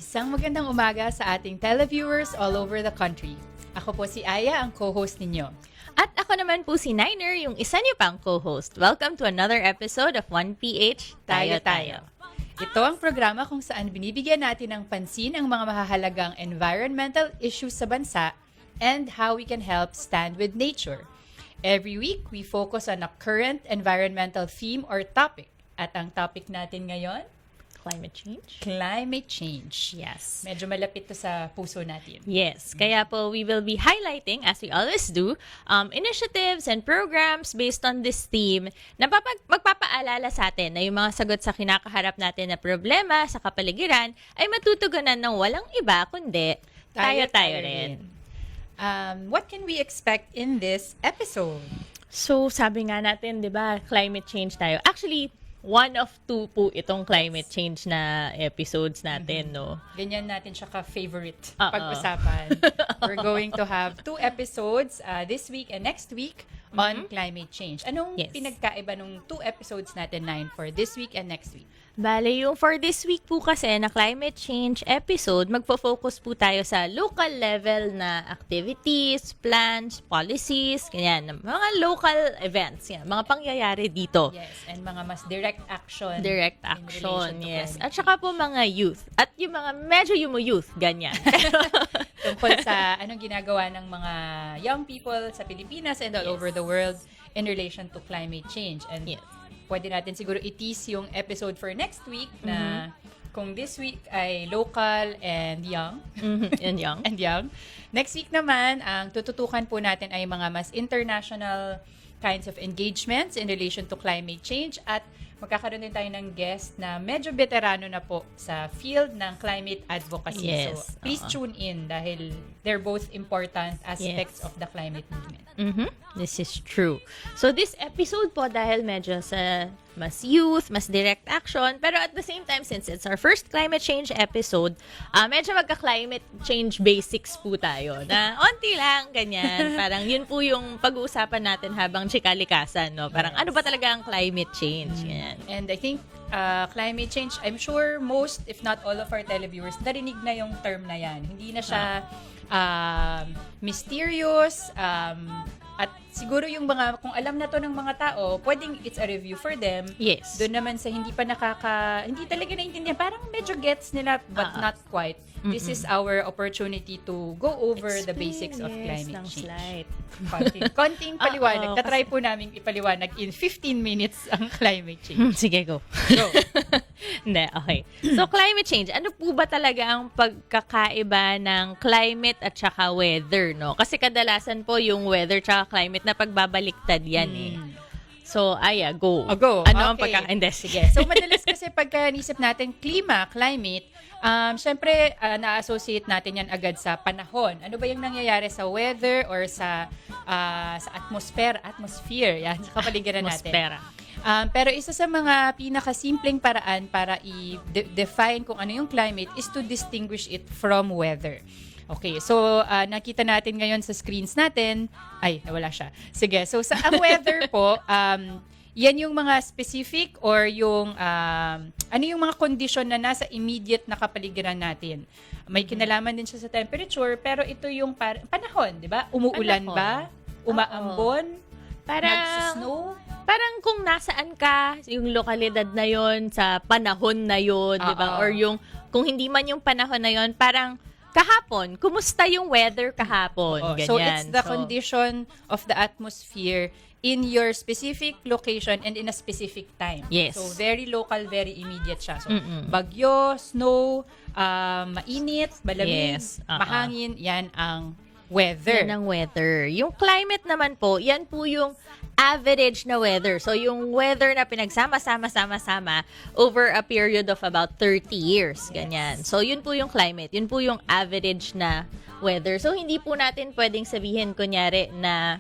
Isang magandang umaga sa ating televiewers all over the country. Ako po si Aya, ang co-host ninyo. At ako naman po si Niner, yung isa niyo pang co-host. Welcome to another episode of 1PH Tayo-Tayo. Ito ang programa kung saan binibigyan natin ng pansin ang mga mahahalagang environmental issues sa bansa and how we can help stand with nature. Every week, we focus on a current environmental theme or topic. At ang topic natin ngayon, Climate change? climate change. Yes. Medyo malapit to sa puso natin. Yes. Kaya po, we will be highlighting, as we always do, initiatives and programs based on this theme na magpapaalala sa atin na yung mga sagot sa kinakaharap natin na problema sa kapaligiran ay matutugunan ng walang iba kundi tayo-tayo rin. What can we expect in this episode? So, sabi nga natin, di ba, climate change tayo. Actually, one of two po itong climate change na episodes natin, no? Ganyan natin siya ka-favorite Oo. pag-usapan. We're going to have 2 episodes this week and next week on climate change. Anong Yes. pinagkaiba nung 2 episodes natin, 9, for this week and next week? Bale, yung for this week po kasi na climate change episode, magfo-focus po tayo sa local level na activities, plans, policies, ganyan, mga local events, yan, mga pangyayari dito. Yes, and mga mas direct action. Direct in action, relation to yes. climate At saka po mga youth. At yung mga medyo youth, ganyan. tungkol sa anong ginagawa ng mga young people sa Pilipinas and all Yes. over the world in relation to climate change. And Yes. pwede natin siguro i-tease yung episode for next week na kung this week ay local and young, Yan yung. and young. Next week naman, ang tututukan po natin ay mga mas international kinds of engagements in relation to climate change at magkakaroon din tayo ng guest na medyo veterano na po sa field ng climate advocacy. Yes. So, please tune in dahil they're both important aspects Yes. of the climate movement. This is true. So, this episode po dahil medyo sa mas youth, mas direct action, pero at the same time, since it's our first climate change episode, medyo magka-climate change basics po tayo na onti lang, ganyan. Parang yun po yung pag-uusapan natin habang chikalikasan, no? Parang ano ba talaga ang climate change? Ganyan. And I think climate change, I'm sure most, if not all of our televiewers, narinig na yung term na yan. Hindi na siya mysterious, at siguro yung mga, kung alam na to ng mga tao, pwedeng it's a review for them. Yes. Doon naman sa hindi pa hindi talaga naintindihan, parang medyo gets nila, but not quite. This is our opportunity to go over the basics of Experience climate ng change. slight. Konting paliwanag. Oo, Tatry po namin ipaliwanag in 15 minutes ang climate change. Sige, go. Go. Hindi, okay. So, climate change, ano po ba talaga ang pagkakaiba ng climate at saka weather, no? Kasi kadalasan po yung weather tsaka climate na pagbabaliktad yan eh. So, Aya, go. Go. Ano ang Okay. pagkaka... Sige. So, madalas kasi pagka nisip natin climate, syempre, na-associate natin yan agad sa panahon. Ano ba yung nangyayari sa weather or sa atmosphere, yan, sa kapaligiran natin. Atmosfera. Pero isa sa mga pinakasimpleng paraan para i-define kung ano yung climate is to distinguish it from weather. Okay, so nakita natin ngayon sa screens natin. Ay, nawala siya. Sige, so ang weather po, yan yung mga specific or yung ano yung mga condition na nasa immediate na kapaligiran natin. May kinalaman din siya sa temperature, pero ito yung panahon, di ba? Umuulan Panahon. ba? Umaambon? Parang, Nagsusnow? parang kung nasaan ka, yung lokalidad na yon sa panahon na yon, di ba? Oo. Or yung, kung hindi man yung panahon na yon, parang kahapon, kumusta yung weather kahapon? Oo. Ganyan. So it's the condition of the atmosphere in your specific location and in a specific time. Yes. So very local, very immediate siya. So bagyo, snow, mainit, malamig, Yes. mahangin, yan ang weather. Yan ang weather. Yung climate naman po, yan po yung average na weather. So, yung weather na pinagsama-sama over a period of about 30 years. Ganyan. So, yun po yung climate. Yun po yung average na weather. So, hindi po natin pwedeng sabihin, kunyari, na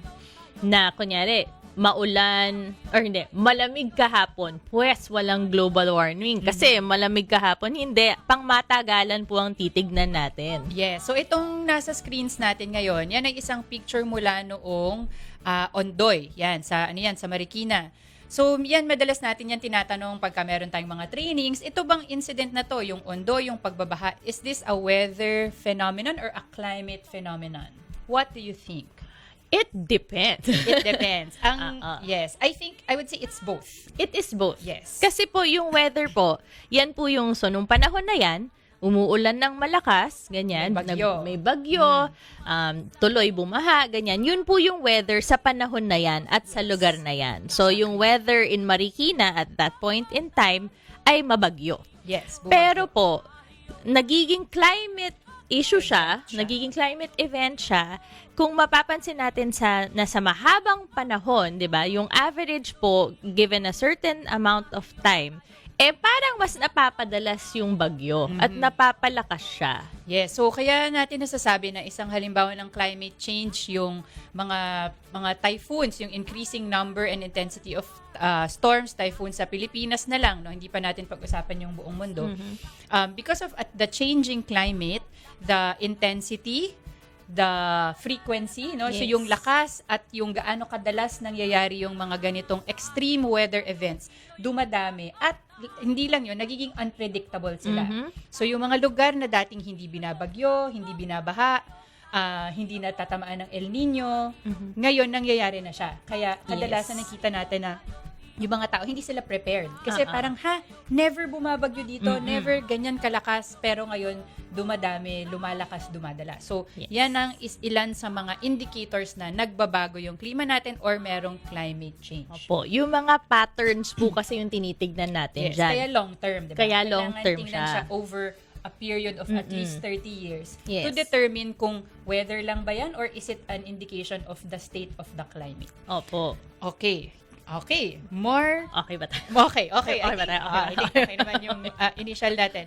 kunyari, maulan, or hindi, malamig kahapon, pues walang global warming. Kasi malamig kahapon, hindi. Pangmatagalan po ang titignan natin. Yes. So itong nasa screens natin ngayon, yan ay isang picture mula noong Ondoy. Yan, sa Marikina. So, yan, madalas natin yan tinatanong pagka meron tayong mga trainings. Ito bang incident na to, yung ondo, yung pagbabaha, is this a weather phenomenon or a climate phenomenon? What do you think? It depends. It depends. Yes, I would say it's both. It is both. Yes. Kasi po yung weather po, yan po yung so nung panahon na yan, umuulan ng malakas, ganyan, May bagyo. may bagyo, tuloy bumaha, ganyan. Yun po yung weather sa panahon na yan at sa lugar na yan. So yung weather in Marikina at that point in time ay mabagyo. Yes. Pero po, nagiging climate issue siya, Event siya. nagiging climate event siya, kung mapapansin natin sa nasa mahabang panahon, 'di ba? Yung average po given a certain amount of time, parang mas napapadalas yung bagyo at napapalakas siya. Yes, so kaya natin nasasabi na isang halimbawa ng climate change yung mga typhoons, yung increasing number and intensity of storms, typhoons sa Pilipinas na lang, no? Hindi pa natin pag-usapan yung buong mundo. Because of the changing climate, the intensity, the frequency, no? So Yes. yung lakas at yung gaano kadalas nangyayari yung mga ganitong extreme weather events, dumadami at hindi lang yun, nagiging unpredictable sila. So yung mga lugar na dating hindi binabagyo, hindi binabaha, hindi natatamaan ng El Nino, ngayon nangyayari na siya. Kaya kadalasan Yes. nakita natin na yung mga tao, hindi sila prepared. Kasi parang, never bumabagyo dito, never ganyan kalakas, pero ngayon, dumadami, lumalakas, dumadala. So, Yes. yan ang ilan sa mga indicators na nagbabago yung klima natin or merong climate change. Opo, yung mga patterns po kasi yung tinitignan natin Yes, dyan. kaya long term, diba? Kaya Kailangan long term tingnan siya. over a period of at least 30 years Yes. to determine kung weather lang ba yan or is it an indication of the state of the climate. Opo. Okay, more Okay ba tayo? Okay. Okay ba tayo? Okay naman yung initial natin.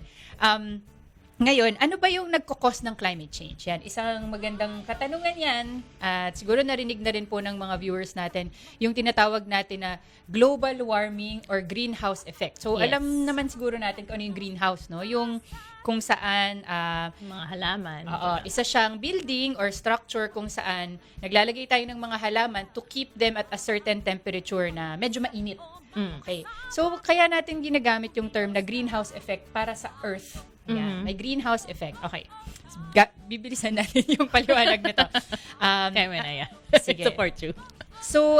Ngayon, ano ba yung nagkukos ng climate change? Yan, isang magandang katanungan yan. At siguro narinig na rin po ng mga viewers natin yung tinatawag natin na global warming or greenhouse effect. So, Yes. alam naman siguro natin kung ano yung greenhouse, no? Yung kung saan Mga halaman. isa siyang building or structure kung saan naglalagay tayo ng mga halaman to keep them at a certain temperature na medyo mainit. Okay. So, kaya natin ginagamit yung term na greenhouse effect para sa Earth. Yan. May greenhouse effect. Okay. Bibilisan natin yung paliwanag nito. Kaya mo na yan. Sige. Support you. So,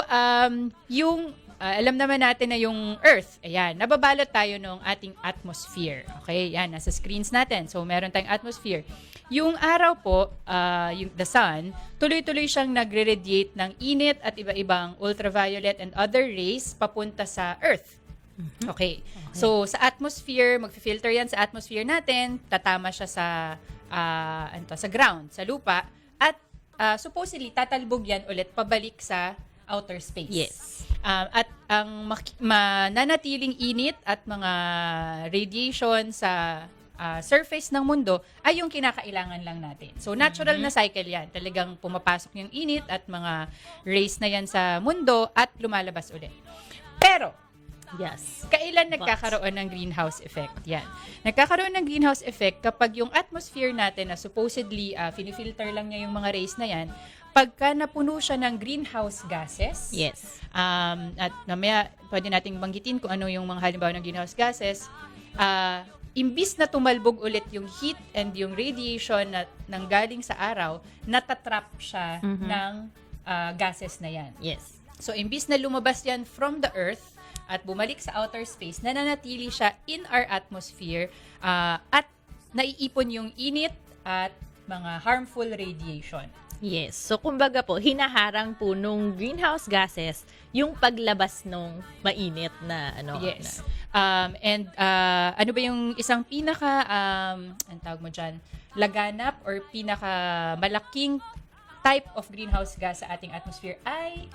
yung alam naman natin na yung Earth, ayan, nababalot tayo ng ating atmosphere. Okay, yan, nasa screens natin. So, meron tayong atmosphere. Yung araw po, yung the sun, tuloy-tuloy siyang nagre-radiate ng init at iba-ibang ultraviolet and other rays papunta sa Earth. Okay. So, sa atmosphere, mag-filter yan sa atmosphere natin, tatama siya sa ground, sa lupa, at supposedly, tatalbog yan ulit pabalik sa outer space. Yes. At ang mananatiling init at mga radiation sa surface ng mundo ay yung kinakailangan lang natin. So, natural na cycle yan. Talagang pumapasok yung init at mga rays na yan sa mundo at lumalabas ulit. Pero, Yes. kailan nagkakaroon ng greenhouse effect? Yan. Nagkakaroon ng greenhouse effect kapag yung atmosphere natin na supposedly finifilter lang niya yung mga rays na yan, pagka napuno siya ng greenhouse gases, Yes. at mamaya pwede nating banggitin kung ano yung mga halimbawa ng greenhouse gases, imbis na tumalbog ulit yung heat and yung radiation na nanggaling sa araw, natatrap siya ng gases na yan. Yes. So, imbis na lumabas yan from the Earth at bumalik sa outer space, nananatili siya in our atmosphere at naiipon yung init at mga harmful radiation. Yes. So, kumbaga po, hinaharang po nung greenhouse gases yung paglabas nung mainit na ano. Yes. Na, Ano ba yung isang anong tawag mo dyan, laganap or malaking type of greenhouse gas sa ating atmosphere ay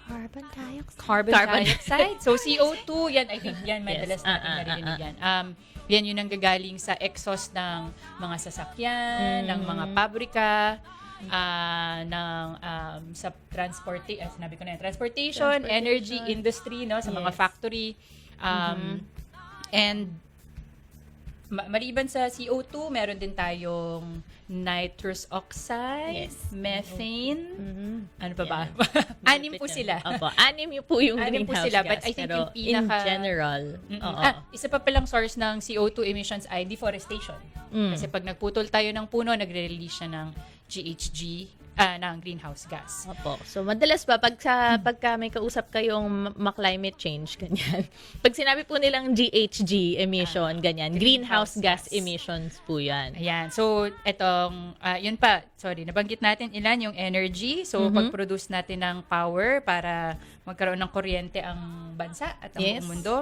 carbon dioxide. So, CO2, yan, I think yan, madalas Yes. natin narinig yan. Yan yung nanggagaling sa exhaust ng mga sasakyan, ng mga pabrika, sa transportation, energy industry, no, sa mga Yes. factory, and Maliban sa CO2, meron din tayong nitrous oxide, Yes. methane, Mhm. ano pa ba? Yan. 6 po sila. Opo, 6 yung po yung 6 po greenhouse sila, gas. but I think pero yung pinaka- in general, Mm-mm. oo. Isa pa palang source ng CO2 emissions ay deforestation. Kasi pag nagputol tayo ng puno, nagre-release siya ng GHG, ng greenhouse gas. Opo. So, madalas ba, pagka may kausap kayong ma-climate change, ganyan, pag sinabi po nilang GHG emission, ganyan, greenhouse gas emissions po yan. Ayan. So, etong, yun pa, sorry, nabanggit natin ilan yung energy. So, pag-produce natin ng power para magkaroon ng kuryente ang bansa at ang Yes. buong mundo.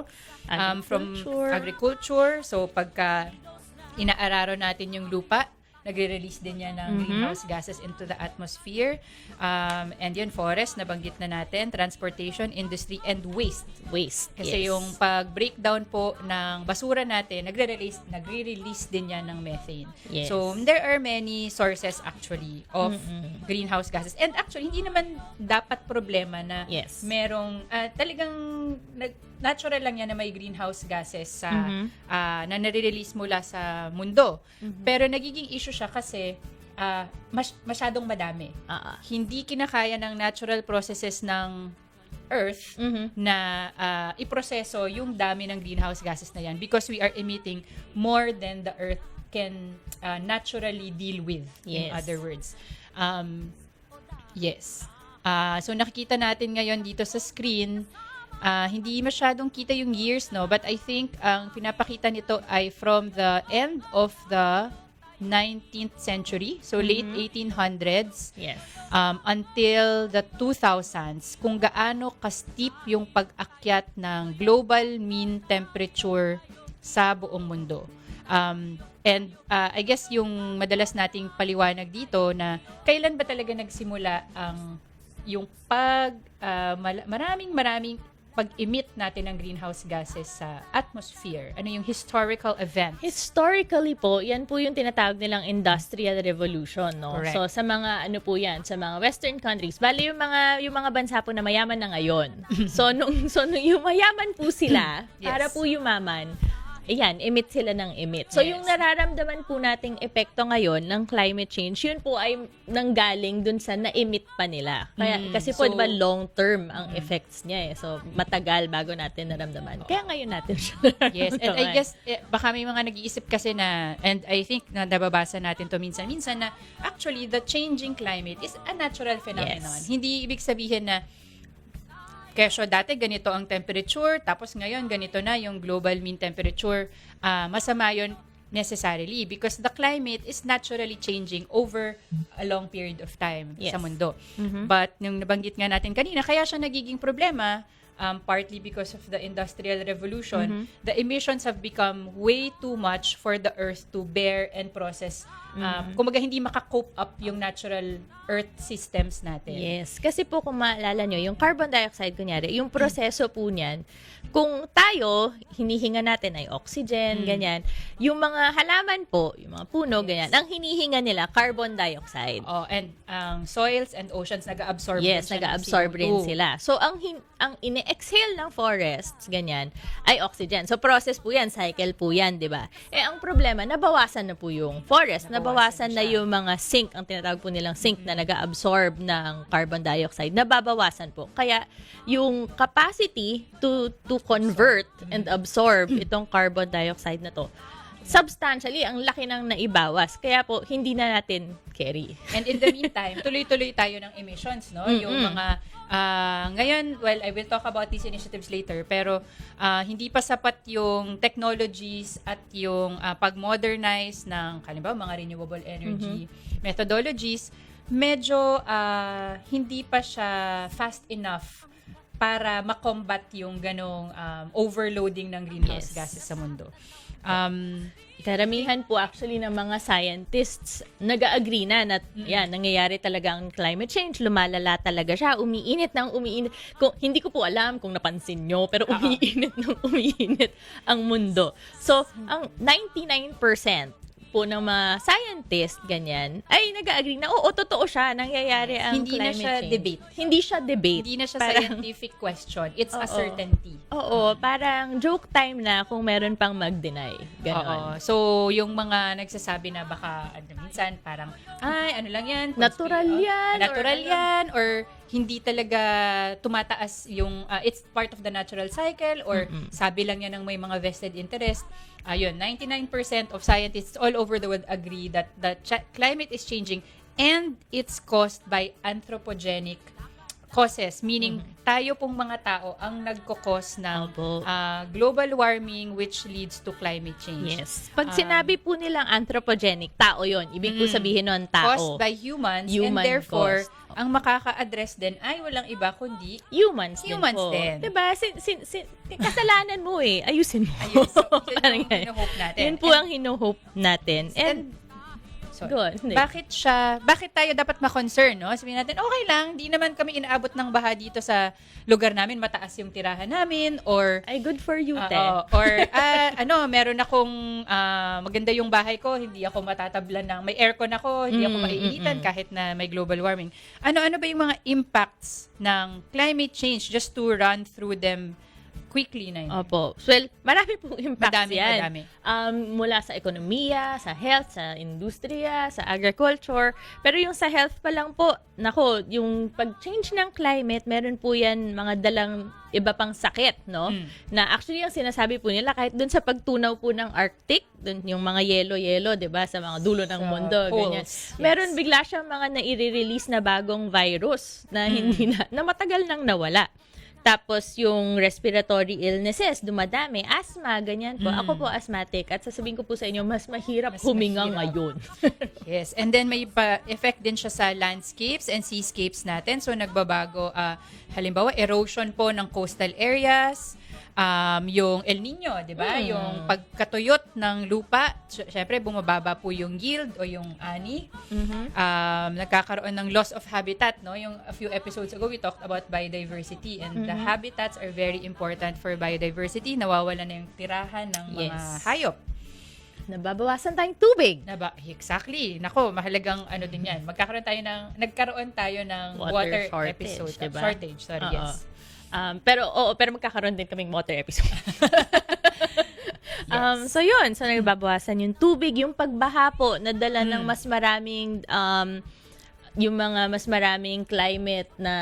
From Agriculture. agriculture. So, pagka inaararo natin yung lupa, nagre-release din yan ng greenhouse gases into the atmosphere. And yun, forest, nabanggit na natin, transportation, industry, and waste. Waste. Kasi yes. yung pag-breakdown po ng basura natin, nagre-release din yan ng methane. Yes. So, there are many sources actually of greenhouse gases. And actually, hindi naman dapat problema na Yes. merong, talagang natural lang yan na may greenhouse gases sa, na nare-release mula sa mundo. Pero nagiging issue siya kasi masyadong madami. Hindi kinakaya ng natural processes ng Earth na iproseso yung dami ng greenhouse gases na yan because we are emitting more than the Earth can naturally deal with, in Yes. other words. Yes. So nakikita natin ngayon dito sa screen, hindi masyadong kita yung years, no? But I think ang pinapakita nito ay from the end of the 19th century, so late 1800s, Yes. until the 2000s, kung gaano ka-steep yung pag-akyat ng global mean temperature sa buong mundo. And I guess yung madalas nating paliwanag dito na kailan ba talaga nagsimula ang yung maraming pag-emit natin ng greenhouse gases sa atmosphere? Ano yung historical event? Historically po, yan po yung tinatawag nilang Industrial Revolution, no? Correct. So sa mga ano po yan, sa mga western countries, bali yung mga bansa po na mayaman na ngayon. so nung yung mayaman po sila, Yes. para po yumaman, ayan, emit sila ng emit. So, Yes. yung nararamdaman po nating epekto ngayon ng climate change, yun po ay nanggaling dun sa na-emit pa nila. Kaya, kasi po, So, di ba, long-term ang effects niya eh. So, matagal bago natin naramdaman. Kaya ngayon natin siya Yes, and I naramdaman. guess baka may mga nag-iisip kasi na, and I think na nababasa natin to minsan-minsan na actually the changing climate is a natural phenomenon. Yes. Hindi ibig sabihin na kesyo dati ganito ang temperature, tapos ngayon ganito na yung global mean temperature. Masama yun necessarily because the climate is naturally changing over a long period of time Yes. sa mundo. But nung nabanggit nga natin kanina, kaya siya nagiging problema partly because of the Industrial Revolution, the emissions have become way too much for the Earth to bear and process. Kumaga hindi makakope up yung natural Earth systems natin. Yes. Kasi po kung maalala nyo, yung carbon dioxide, kunyari, yung proseso po niyan, kung tayo, hinihinga natin ay oxygen, ganyan. Yung mga halaman po, yung mga puno, ganyan, ang hinihinga nila, carbon dioxide. Oh, and soils and oceans nag-absorb Yes, din siya ng nag-absorb rin CO2. sila. So, ang ine-exhale ng forests, ganyan, ay oxygen. So, process po yan, cycle po yan, di ba? Eh, ang problema, nabawasan na po yung forest, nabawasan na siya. yung mga sink, ang tinatawag po nilang sink na nag-absorb ng carbon dioxide, nababawasan po. Kaya, yung capacity to convert and absorb itong carbon dioxide na to, substantially, ang laki ng naibawas. Kaya po, hindi na natin carry. And in the meantime, tuloy-tuloy tayo ng emissions, no? Yung mga ngayon, well, I will talk about these initiatives later, pero hindi pa sapat yung technologies at yung pag-modernize ng halimbawa mga renewable energy methodologies. Medyo hindi pa siya fast enough para makombat yung ganong overloading ng greenhouse Yes. gases sa mundo. Karamihan po actually ng mga scientists nag-agree na yan, nangyayari talaga ang climate change, lumalala talaga siya, umiinit ng umiinit. Hindi ko po alam kung napansin nyo, pero umiinit ng umiinit ang mundo. So, ang 99% po ng mga scientist, ganyan, ay nag-agree na, oo, totoo siya, nangyayari ang Hindi na climate siya change. debate. Hindi siya debate. Hindi na siya Parang- scientific question. It's a Oo. certainty. Oo, parang joke time na kung meron pang mag-deny. Ganon. Oo. So, yung mga nagsasabi na baka minsan parang, ay, ano lang yan. Natural yan, Natural or ano. yan. Or hindi talaga tumataas yung, it's part of the natural cycle. Or sabi lang yan ng may mga vested interest. Ayun, 99% of scientists all over the world agree that the climate is changing and it's caused by anthropogenic causes, meaning tayo pong mga tao ang nagkakos ng Opo. global warming which leads to climate change. Yes. Pag sinabi po nilang anthropogenic, tao yon. Ibig po sabihin nun, Caused tao. by humans Human and therefore, caused. ang makaka-address din ay walang iba kundi Humans Humans din po. din. Diba? Kasalanan mo eh. Ayusin mo. ayun. So, yun Parang yung ganyan. hino-hope natin. Yun po ang hino-hope natin. And, sorry. Good. Hindi. Bakit tayo dapat ma-concern, no? Sabihin natin, okay lang, di naman kami inaabot ng baha dito sa lugar namin, mataas yung tirahan namin, or ay, good for you, Te. or meron akong maganda yung bahay ko, hindi ako matatablan ng may aircon ako, hindi ako maiinitan kahit na may global warming. Ano ba yung mga impacts ng climate change just to run through them quickly na yun? Opo. Well, marami pong impacts Madami, yan. madami. Mula sa ekonomiya, sa health, sa industriya, sa agriculture. Pero yung sa health pa lang po, nako, yung pag-change ng climate, meron po yan mga dalang iba pang sakit, no? Na actually, yung sinasabi po nila, kahit dun sa pagtunaw po ng Arctic, dun yung mga yelo-yelo, di ba, sa mga dulo ng Sa mundo, poles, ganyan. yes. Meron bigla siyang mga nai-release na bagong virus na hindi na matagal nang nawala. Tapos yung respiratory illnesses, dumadami, asthma, ganyan po. Ako po asthmatic at sasabihin ko po sa inyo, mas mahirap Mas huminga mahirap. ngayon. Yes, and then may effect din siya sa landscapes and seascapes natin. So nagbabago, halimbawa erosion po ng coastal areas, yung El Nino, 'di ba? Yung pagkatuyot ng lupa, syempre bumababa po yung yield o yung ani. Nagkakaroon ng loss of habitat, no? Yung a few episodes ago we talked about biodiversity and the habitats are very important for biodiversity. Nawawala na yung tirahan ng mga Yes. hayop. Nababawasan tayong tubig. Exactly. Nako, mahalagang ano din 'yan. Nagkaroon tayo ng water shortage, episode. diba? Shortage, sorry, Oo. yes. Pero magkakaroon din kaming water episode. So yun, so nagbabawasan yung tubig, yung pagbaha po, nadala ng mas maraming yung mga mas maraming climate na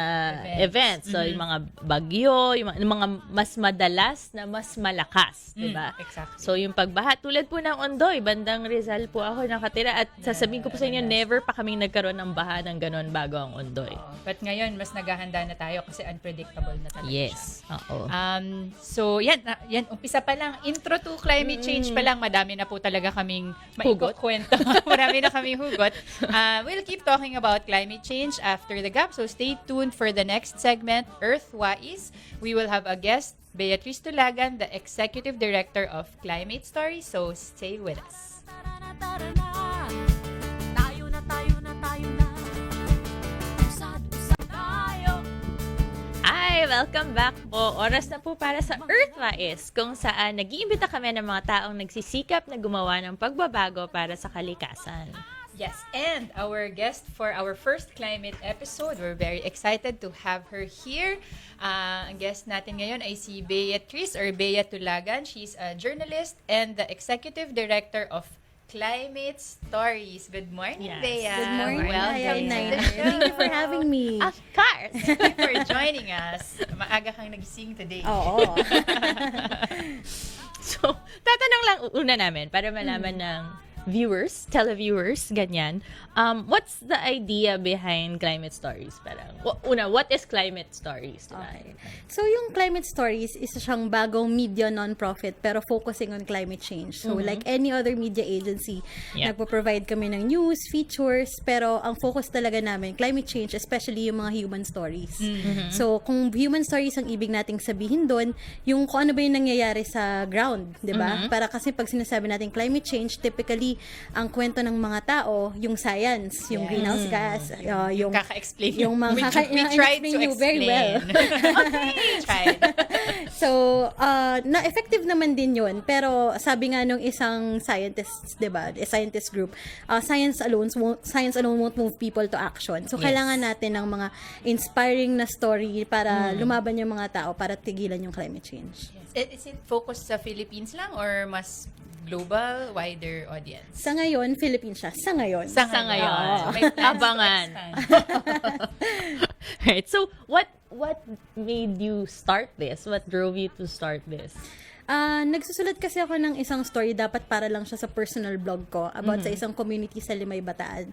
events. So yung mga bagyo, yung mga mas madalas na mas malakas, 'di ba? Exactly. So yung pagbaha, tulad po ng Ondoy, bandang Rizal po ako nakatira at sasabihin ko po sa inyo, never pa kaming nagkaroon ng baha ng ganon bago ang Ondoy. But ngayon, mas naghahanda na tayo kasi unpredictable na talaga siya. Yes. Oo. So, yan, umpisa pa lang. Intro to climate change pa lang. Madami na po talaga kaming maikukwento. Marami na kaming hugot. We'll keep talking about climate change after the gap. So, stay tuned for the next segment, Earthwise. We will have a guest, Beatrice Tulagan, the Executive Director of Climate Stories. So, stay with us. Tara na, tayo na, tayo na, tayo na. Usad-usad tayo. Hi! Welcome back po. Oras na po para sa Earthwise, kung saan nag-iimbita kami ng mga taong nagsisikap na gumawa ng pagbabago para sa kalikasan. Yes, and our guest for our first climate episode, we're very excited to have her here. Ang guest natin ngayon ay si Beatrice or Bea Tulagan. She's a journalist and the Executive Director of Climate Stories. Good morning, Yes. Bea. Good morning. Welcome Hi, to Nina. the show. Thank you for having me. Of course! Thank you for joining us. Maaga kang nagising today. Oo. So, tatanong lang una namin para malaman ng viewers, televiewers, ganyan. What's the idea behind Climate Stories? Parang, what is Climate Stories? Diba? Okay. So, yung Climate Stories, isa siyang bagong media non-profit pero focusing on climate change. So, like any other media agency, Yeah. nagpo-provide kami ng news, features, pero ang focus talaga namin, climate change, especially yung mga human stories. So, kung human stories ang ibig nating sabihin doon, yung kung ano ba yung nangyayari sa ground, di ba? Para kasi pag sinasabi natin climate change, typically usually, ang kwento ng mga tao, yung science, yung greenhouse gas, yung Kaka-explain. yung mga we kaka- tried to explain you very well. explain. Tried. So, na-effective naman din yun. Pero sabi nga nung isang scientist, di ba, a scientist group, science alone won't move people to action. So, Yes. kailangan natin ng mga inspiring na story para lumaban yung mga tao para tigilan yung climate change. Is it focused sa Philippines lang or mas global, wider audience? Sa ngayon, Philippines siya. Sa ngayon. Sa ngayon. So, may plans to Abangan. expand. Right. So, what made you start this? What drove you to start this? Nagsusulat kasi ako ng isang story, dapat para lang siya sa personal blog ko about sa isang community sa Limay, Bataan.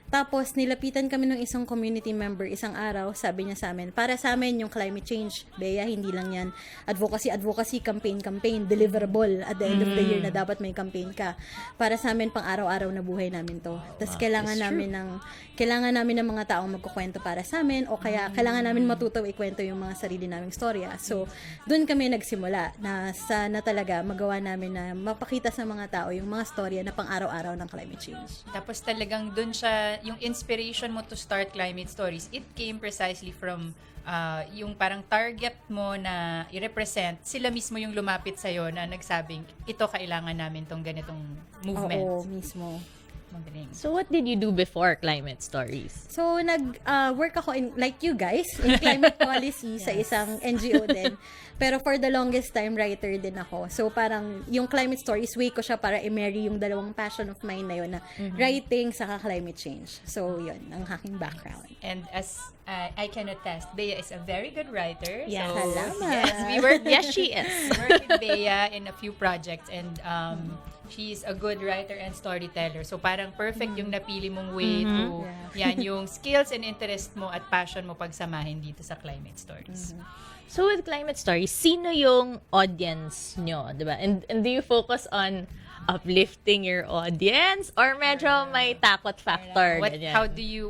Tapos, nilapitan kami ng isang community member isang araw, sabi niya sa amin, para sa amin yung climate change, Bea, hindi lang yan advocacy, campaign, deliverable at the end of the year na dapat may campaign ka. Para sa amin, pang araw-araw na buhay namin to. Tapos, kailangan namin ng mga taong magkukwento para sa amin o kaya kailangan namin matuto ikwento yung mga sarili naming storya. So, doon kami nagsimula na sana talaga magawa namin na mapakita sa mga tao yung mga storya na pang araw-araw ng climate change. Tapos talagang dun siya, yung inspiration mo to start Climate Stories, it came precisely from yung parang target mo na i-represent, sila mismo yung lumapit sa'yo na nagsabing, ito kailangan namin tong ganitong movement. Oo, mismo. Magaling. So, what did you do before Climate Stories? So, work ako like you guys, in climate policy sa isang NGO din. Pero for the longest time, writer din ako. So, parang yung climate stories, way ko siya para i-marry yung dalawang passion of mine na yun na writing saka climate change. So, yun, ang aking background. And as I can attest, Bea is a very good writer. Yeah, so, salamat. yes, we work Yes, she is. work with Bea in a few projects and she's a good writer and storyteller. So parang perfect yung napili mong way to yan yung skills and interest mo at passion mo pagsamahin dito sa Climate Stories. So, with Climate Stories, sino yung audience nyo, di ba? And do you focus on uplifting your audience or medyo may takot factor? Ganyan?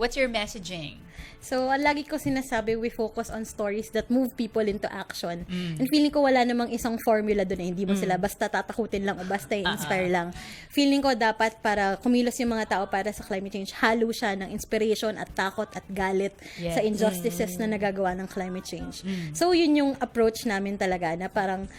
What's your messaging? So, lagi ko sinasabi, we focus on stories that move people into action. And feeling ko wala namang isang formula doon eh. Hindi mo sila basta tatakutin lang o basta i-inspire lang. Feeling ko dapat para kumilos yung mga tao para sa climate change, halo siya ng inspiration at takot at galit sa injustices na nagagawa ng climate change. So, yun yung approach namin talaga na parang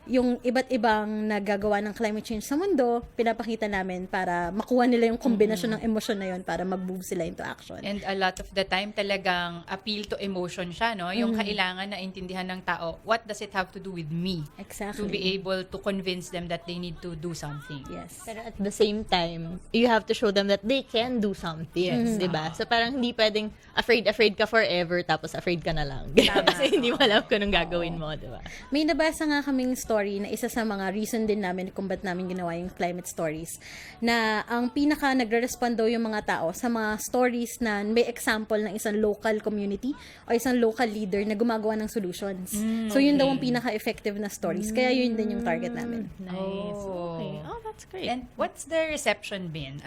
yung iba't ibang nagagawa ng climate change sa mundo, pinapakita namin para makuha nila yung kombinasyon ng emosyon na yun para mag-move sila into action. And a lot of the time talagang appeal to emotion siya, no? Yung kailangan na intindihan ng tao, what does it have to do with me? Exactly. To be able to convince them that they need to do something. Yes. Pero at the same time, you have to show them that they can do something, di ba? So, parang hindi pwedeng afraid ka forever, tapos afraid ka na lang. Kasi hindi mo alam kung anong gagawin mo, di ba? May nabasa nga kaming story na isa sa mga reason din namin kung ba't namin ginawa yung climate stories, na ang pinaka nagre-respond daw yung mga tao sa mga stories na may example ng isang local community o isang local leader na gumagawa ng solutions. So, yun daw ang pinaka-effective na stories. Kaya yun din yung target namin. Nice. Oh. Okay. Oh, that's great. And what's the reception been?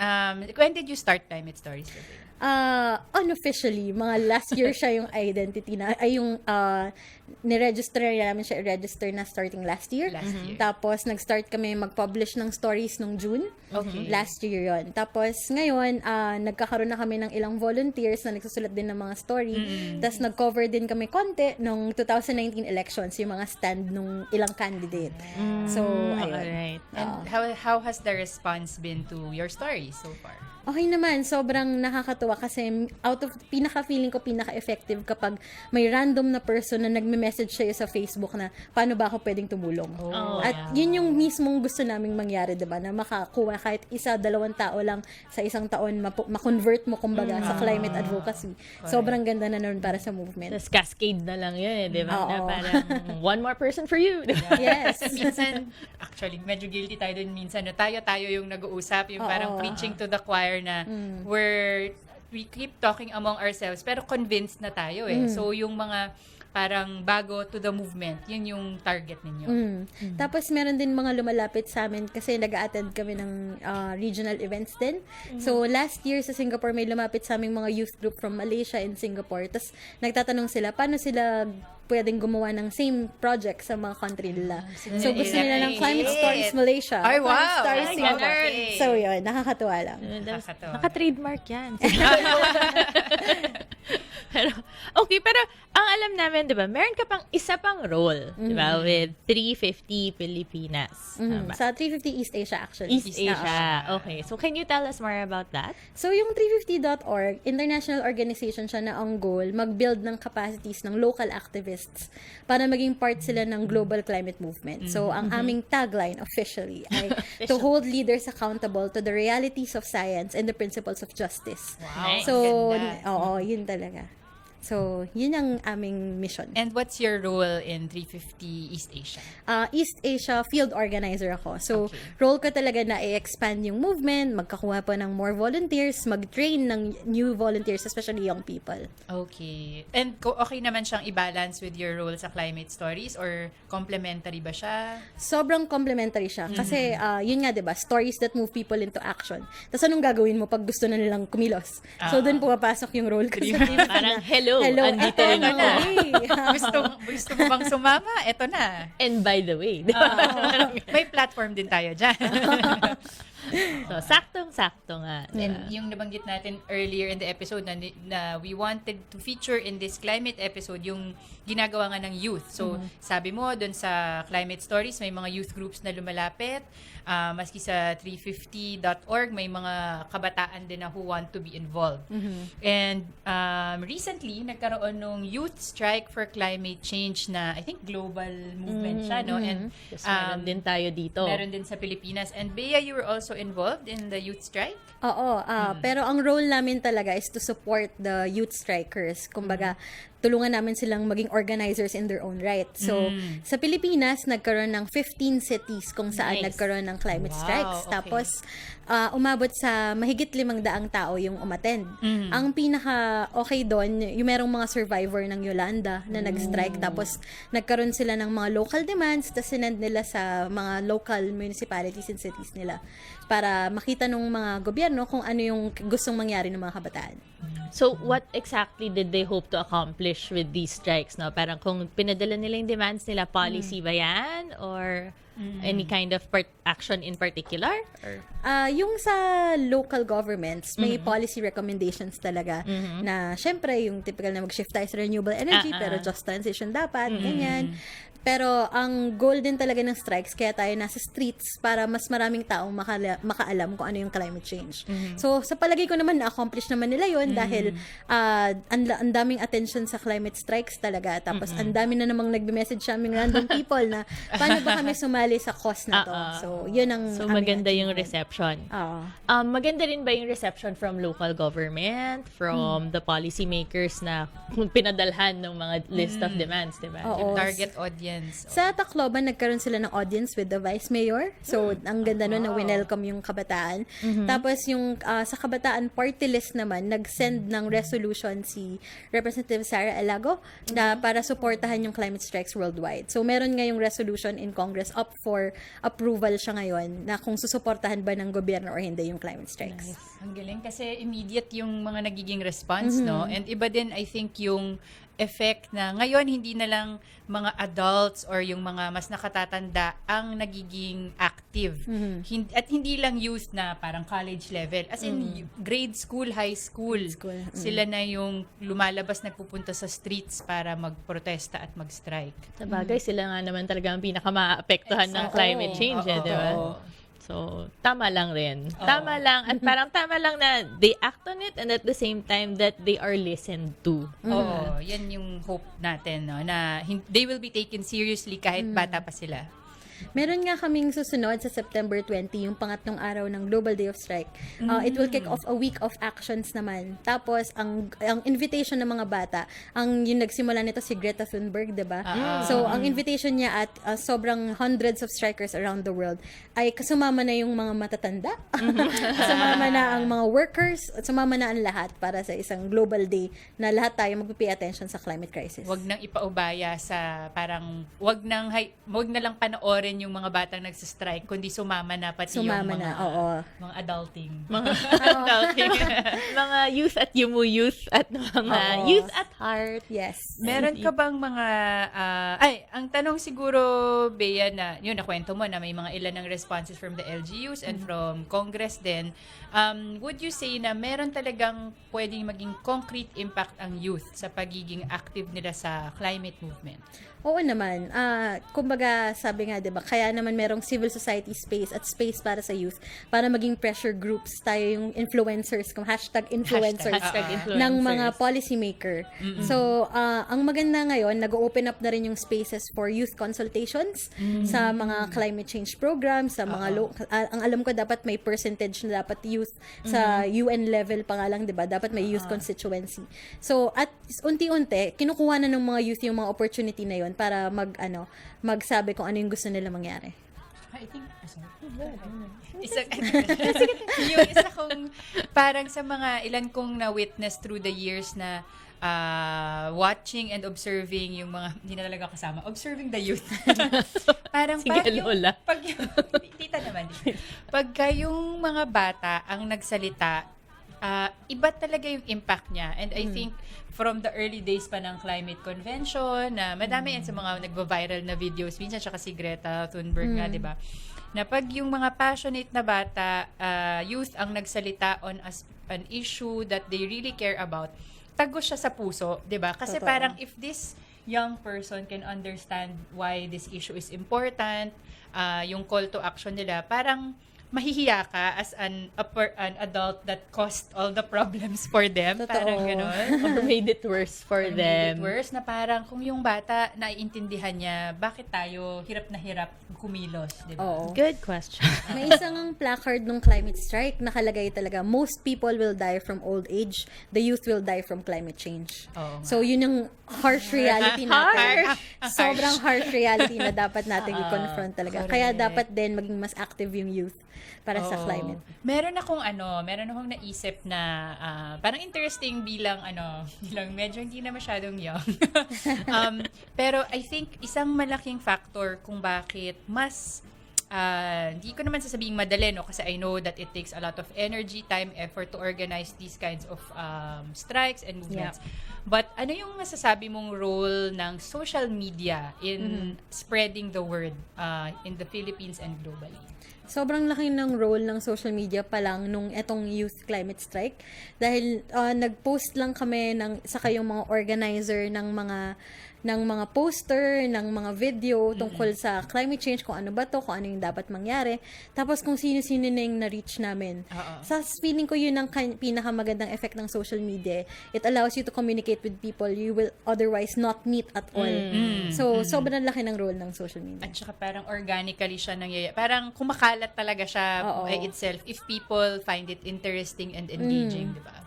When did you start Climate Stories? Unofficially, mga last year siya yung identity na, ay yung niregister namin siya i-register na starting last year. Last year. Tapos, nag-start kami mag-publish ng stories nung June. Okay. Last year yon. Tapos, ngayon, nagkakaroon na kami ng ilang volunteers na nagsusulat din ng mga story. Tapos, nag-cover din kami konti nung 2019 elections, yung mga stand nung ilang candidate. So, ayun. Alright. And how has the response been to your stories so far? Okay naman, sobrang nakakatuwa kasi pinaka-feeling ko pinaka-effective kapag may random na person na nagme-message sa'yo sa Facebook na paano ba ako pwedeng tumulong. Oh, At yun yung mismong gusto naming mangyari, diba? Na makakuha kahit isa, dalawang tao lang sa isang taon, ma-convert mo kumbaga sa climate advocacy. Sobrang ganda na nun para sa movement. Tapos cascade na lang yun, eh, di ba? Na Oo. parang one more person for you. Yes. Minsan, actually, medyo guilty tayo dun minsan. No? Tayo yung nag-uusap, yung parang preaching to the choir na we keep talking among ourselves, pero convinced na tayo eh. So, yung mga parang bago to the movement, yun yung target ninyo. Tapos meron din mga lumalapit sa amin kasi nag-a-attend kami ng regional events din. So last year sa Singapore may lumapit sa aming mga youth group from Malaysia and Singapore. Tapos nagtatanong sila paano sila pwedeng gumawa ng same project sa mga country nila. So, nila gusto nila ng i- Climate Stories Malaysia. Ay, wow! Climate Stories Ay, Singapore. ganun. So, yun, nakakatuwa lang. Nakakatawa. Naka-trademark yan. Pero, okay, pero ang alam namin, di ba, meron ka pang isa pang role, di ba, with 350 Pilipinas. Tama. Sa 350 East Asia, actually. East Asia. Okay. So, can you tell us more about that? So, yung 350.org, international organization siya na ang goal, mag-build ng capacities ng local activists para maging part sila ng global climate movement. So, ang aming tagline officially ay to hold leaders accountable to the realities of science and the principles of justice. Wow, So, ang ganda. oo, yun talaga. So, yun ang aming mission. And what's your role in 350 East Asia? East Asia field organizer ako. So, Okay. role ko talaga na i-expand yung movement, magkakuha pa ng more volunteers, mag-train ng new volunteers, especially young people. Okay. And okay naman siyang i-balance with your role sa Climate Stories or complementary ba siya? Sobrang complementary siya. Kasi, yun nga, diba, stories that move people into action. Tapos, anong gagawin mo pag gusto na nilang kumilos? So, doon pumapasok yung role ko sa team. Parang, hello, andito eto rin na ako. nga eh. gusto mo bang sumama? Eto na. And by the way, di ba? May platform din tayo dyan. So, saktong-sakto nga. di ba? And yung nabanggit natin earlier in the episode na we wanted to feature in this climate episode yung ginagawa nga ng youth. So, sabi mo, dun sa Climate Stories, may mga youth groups na lumalapit. Maski sa 350.org, may mga kabataan din na who want to be involved. And recently, nagkaroon ng Youth Strike for Climate Change na I think global movement siya, no? And Yes, meron din tayo dito. meron din sa Pilipinas. And Bea, you were also involved in the Youth Strike? Oo, pero ang role namin talaga is to support the youth strikers. Kumbaga, tulungan namin silang maging organizers in their own right. So, sa Pilipinas, nagkaroon ng 15 cities kung saan Nice. nagkaroon ng climate Wow, strikes. okay. Tapos, umabot sa mahigit 500 tao yung umattend. Ang pinaka okay doon, yung merong mga survivor ng Yolanda na nag-strike. Tapos, nagkaroon sila ng mga local demands, tapos sinend nila sa mga local municipalities and cities nila para makita ng mga gobyerno kung ano yung gustong mangyari ng mga kabataan. So, what exactly did they hope to accomplish with these strikes? No? Parang kung pinadala nila yung demands nila, policy ba yan? Or any kind of action in particular? Or? Yung sa local governments, may policy recommendations talaga na syempre yung typical na mag-shift tayo sa renewable energy pero just transition dapat, ganyan. Pero ang goal din talaga ng strikes, kaya tayo nasa streets para mas maraming taong makaalam kung ano yung climate change. So, sa palagay ko naman, na-accomplish naman nila yun dahil ang daming attention sa climate strikes talaga. Tapos, ang dami na namang nagbe-message sa aming random people na paano ba kami sumali sa cause na to. So, yun ang So, aming maganda yung achievement. reception. Oo. Maganda rin ba yung reception from local government, from the policymakers na pinadalhan ng mga list of demands, di ba? Oo. Target audience. Sa Tacloban, nagkaroon sila ng audience with the Vice Mayor. So, ang ganda nun na winelcome yung kabataan. Tapos, yung sa kabataan party list naman, nag-send ng resolution si Representative Sara Elago na para suportahan yung climate strikes worldwide. So, meron ngayong resolution in Congress up for approval siya ngayon na kung susuportahan ba ng gobyerno or hindi yung climate strikes. Ang galing kasi immediate yung mga nagiging response, no? And iba din, I think, yung effect na ngayon hindi na lang mga adults or yung mga mas nakatatanda ang nagiging active. At hindi lang youth na parang college level. As in, grade school, high school. Sila na yung lumalabas, nagpupunta sa streets para magprotesta at mag-strike. Sa bagay, sila nga naman talaga ang pinaka-maapektuhan ng Exactly. climate change, Oo, di ba? oo. So, tama lang rin. Tama lang. At parang tama lang na they act on it and at the same time that they are listened to. Oo, yan yung hope natin, no? Na they will be taken seriously kahit bata pa sila. Meron nga kaming susunod sa September 20, yung pangatlong araw ng Global Day of Strike. It will kick off a week of actions naman. Tapos, ang invitation ng mga bata, yung nagsimula nito si Greta Thunberg, diba? So, ang invitation niya at sobrang hundreds of strikers around the world ay kasumama na yung mga matatanda, kasumama na ang mga workers, at sumama na ang lahat para sa isang global day na lahat tayo magpipay attention sa climate crisis. Wag nang ipaubaya sa parang wag na lang panoorin rin yung mga batang nagsistrike, kundi sumama na pati Sumama yung mga, na, oo. mga adulting. Mga youth at Yumu youth at mga Oo. youth at heart. Yes. Meron ka bang mga, ang tanong siguro, Bea, na, yun, nakwento mo na may mga ilan ng responses from the LGUs and from Congress din. Would you say na meron talagang pwedeng maging concrete impact ang youth sa pagiging active nila sa climate movement? Oo naman. Kumbaga, sabi nga, 'di ba, kaya naman merong civil society space at space para sa youth para maging pressure groups. Tayo yung influencers, kung #influencers Hashtag influencers. ng mga policymaker. So, ang maganda ngayon, nag-open up na rin yung spaces for youth consultations sa mga climate change programs, sa mga ang alam ko dapat may percentage na dapat youth sa UN level pa nga lang, 'di ba? Dapat may youth constituency. So, at unti-unti kinukuha na ng mga youth yung mga opportunity na yon para magsabi kung ano yung gusto nila mangyari. I think, yung isa kong, parang sa mga ilan kong na-witness through the years na watching and observing yung mga, hindi na talaga kasama, observing the youth. Parang Sige, pag yung, Lola. pag yung, tita naman, pagka yung mga bata ang nagsalita, iba talaga yung impact niya. And I think from the early days pa ng climate convention, na madami yan sa mga nagva-viral na videos, minsan siya kasi Greta Thunberg nga, di ba? Na pag yung mga passionate na bata, youth ang nagsalita on an issue that they really care about, tagos siya sa puso, di ba? Kasi Totoo. parang if this young person can understand why this issue is important, yung call to action nila, parang mahihiya ka as an adult that caused all the problems for them. Totoo. Parang gano'n. Or made it worse for Or made them. it worse, na parang kung yung bata naiintindihan niya, bakit tayo hirap na hirap kumilos, di ba? Oo. Good question. May isang placard ng climate strike, nakalagay talaga, most people will die from old age, the youth will die from climate change. Oo nga. So, yun yung harsh reality natin. Harsh. Sobrang harsh reality na dapat natin i-confront talaga. Kaya correct. dapat din maging mas active yung youth para sa Oo. climate. Meron akong naisip na parang interesting bilang medyo hindi na masyadong young. Pero I think isang malaking factor kung bakit mas hindi ko naman sasabing madali, no, kasi I know that it takes a lot of energy, time, effort to organize these kinds of strikes and movements. But ano yung masasabi mong role ng social media in spreading the word in the Philippines and globally? Sobrang laki ng role ng social media pa lang nung etong youth climate strike dahil nag-post lang kami saka yung mga organizer ng mga poster, ng mga video tungkol sa climate change, kung ano ba to, kung ano yung dapat mangyari. Tapos kung sino-sino na yung na-reach namin. Sa feeling ko yun ang pinakamagandang effect ng social media. It allows you to communicate with people you will otherwise not meet at all. So, sobrang laki ng role ng social media. At saka parang organically siya parang kumakalat talaga siya Oo. by itself if people find it interesting and engaging, di ba?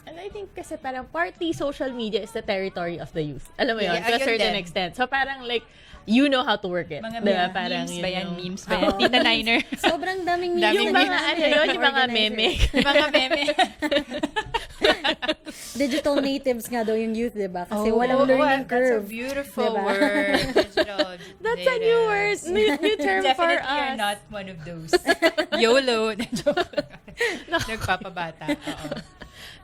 And I think kasi parang partly social media is the territory of the youth. Alam mo yun, Yeah, to a ayun certain din. extent. So parang like, you know how to work it. Mga Diba? Parang memes yun ba yan? yung- Memes ba yan? Tita Niner? Sobrang daming Daming Yung media mga namin, ano yun, yung mga organizer. meme. Mga meme. Digital natives nga daw yung youth, di ba? Kasi Oh, walang learning that's curve. a beautiful Diba? word. Digital That's a new word, natives. new term for Definitely us. you're not one of those. YOLO. Nagpapabata. Oo.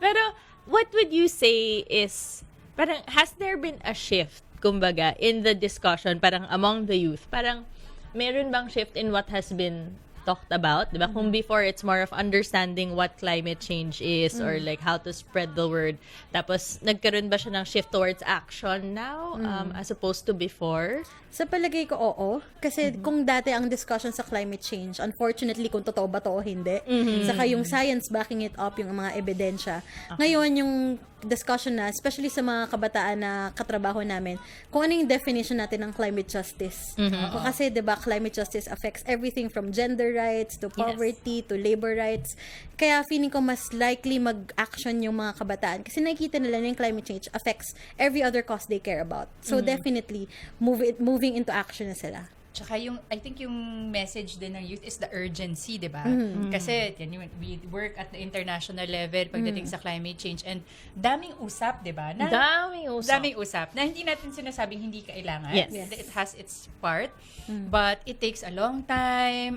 Pero, what would you say is, parang, has there been a shift, kumbaga, in the discussion, parang among the youth? Parang, meron bang shift in what has been talked about? Diba? Kung before, it's more of understanding what climate change is or like how to spread the word. Tapos, nagkaroon ba siya ng shift towards action now as opposed to before? Sa palagay ko, oo. Kasi kung dati ang discussion sa climate change, unfortunately, kung totoo ba to o hindi, saka yung science backing it up, yung mga ebidensya. Ngayon, yung discussion na, especially sa mga kabataan na katrabaho namin, kung ano yung definition natin ng climate justice. Kasi, di ba, climate justice affects everything from gender rights, to poverty, to labor rights. Kaya, feeling ko mas likely mag-action yung mga kabataan. Kasi nakikita nila na yung climate change affects every other cause they care about. So, definitely, moving into action na sila. Tsaka I think yung message din ng youth is the urgency, di ba? Kasi we work at the international level pagdating sa climate change and daming usap, di ba? Daming usap. Na hindi natin sinasabing hindi kailangan. Yes. It has its part. But it takes a long time.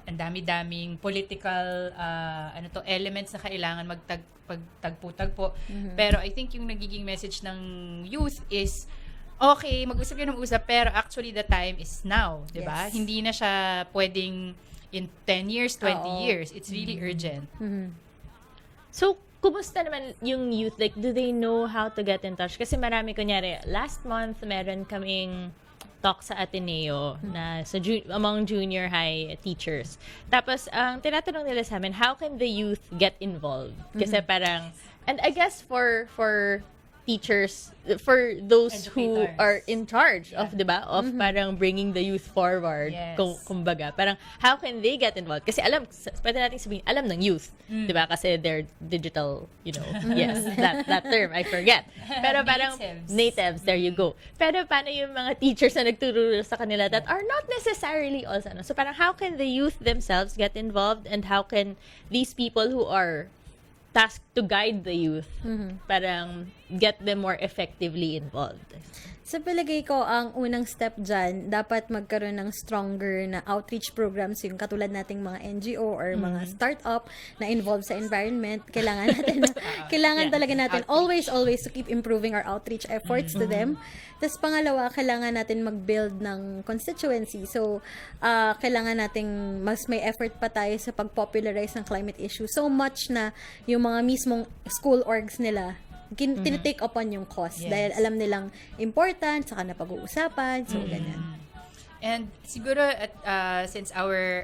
Ang dami-daming political elements na kailangan magtagpo-tagpo. Pero I think yung nagiging message ng youth is okay, mag-usap yun ng usap, pero actually the time is now, di ba? Yes. Hindi na siya pwedeng in 10 years, 20 Oo. years. It's really urgent. So, kumusta naman yung youth? Like, do they know how to get in touch? Kasi marami, kunyari, last month, meron kaming talk sa Ateneo na among junior high teachers. Tapos, ang tinatanong nila sa amin, how can the youth get involved? Kasi parang, and I guess for teachers, for those who Educators. are in charge of, di ba, of parang bringing the youth forward, Yes. kumbaga, parang how can they get involved? Kasi pwede natin sabihin, alam ng youth, di ba, kasi they're digital, yes, that term, I forget. Pero parang, natives, there you go. Pero paano yung mga teachers na nagtuturo sa kanila that are not necessarily also, so parang how can the youth themselves get involved and how can these people who are tasked to guide the youth parang get them more effectively involved? Sa palagay ko, ang unang step dyan, dapat magkaroon ng stronger na outreach programs, yung katulad nating mga NGO or mga startup na involved sa environment. Kailangan natin, talaga natin always to keep improving our outreach efforts to them. Tapos pangalawa, kailangan natin mag-build ng constituency. So, kailangan nating mas may effort pa tayo sa pag-popularize ng climate issue. So much na yung mga mismong school orgs nila tinitake upon yung cause Yes. dahil alam nilang important, saka na pag-uusapan, so ganyan. And siguro, since our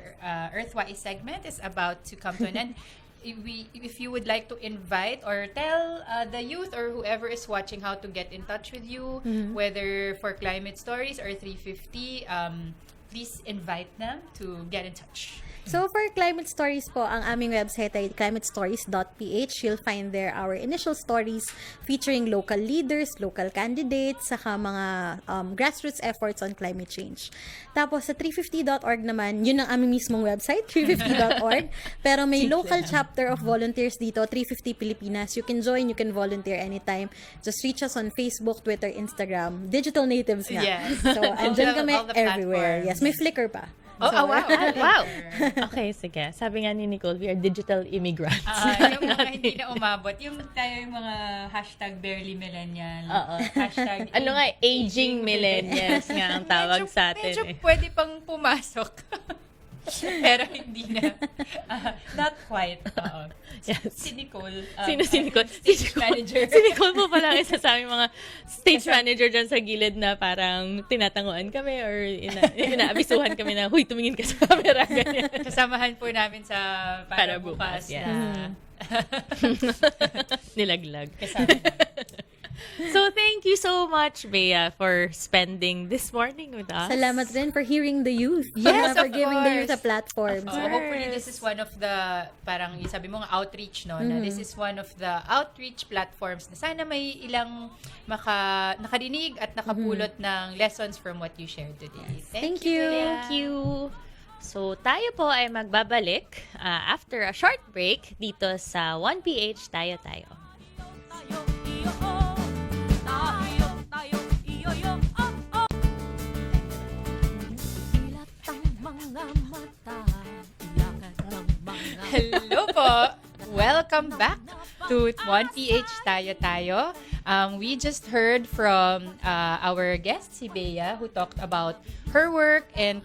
Earthwise segment is about to come to an end, if you would like to invite or tell the youth or whoever is watching how to get in touch with you, whether for Climate Stories or 350, please invite them to get in touch. So, for Climate Stories po, ang aming website ay climatestories.ph. You'll find there our initial stories featuring local leaders, local candidates, saka mga grassroots efforts on climate change. Tapos, sa 350.org naman, yun ang aming mismong website, 350.org. Pero may local chapter of volunteers dito, 350 Pilipinas. You can join, you can volunteer anytime. Just reach us on Facebook, Twitter, Instagram. Digital natives nga. Yes. So, andyan kami All the everywhere. platforms. Yes, may Flickr pa. Wow. Wow! Okay, sige. Sabi nga ni Nicole, we are digital immigrants. Yung mga hindi na umabot, yung tayo yung mga hashtag barely millennial, hashtag Ano nga, aging millennials nga ang tawag sa atin. Medyo pwede pang pumasok. Pero hindi na. Not quite. Yes. Si Nicole. Sino si Nicole? Stage manager. Si Nicole po pala ang isa sa aming mga stage manager dyan sa gilid na parang tinatanguan kami or inaabisuhan kami na, huy, tumingin ka sa camera. Ganyan. Kasamahan po namin sa para bukas yes. na Nilaglag. kasama. So, thank you so much, Bea, for spending this morning with us. Salamat rin for hearing the youth. Yes, for of giving the youth a course. platform. So, hopefully this is one of the, parang yung sabi mo nga outreach, no? Na this is one of the outreach platforms na sana may ilang nakarinig at nakapulot ng lessons from what you shared today. Thank you. Bea. Thank you. So, tayo po ay magbabalik after a short break dito sa 1PH Tayo Tayo. Tayo, iyo, oh. Tayo, iyo, yo, oh, oh. Ilat ang mga mata, iyakan ng mga Hello po! Welcome back to 1PH Tayo Tayo. We just heard from our guest, si Bea, who talked about her work and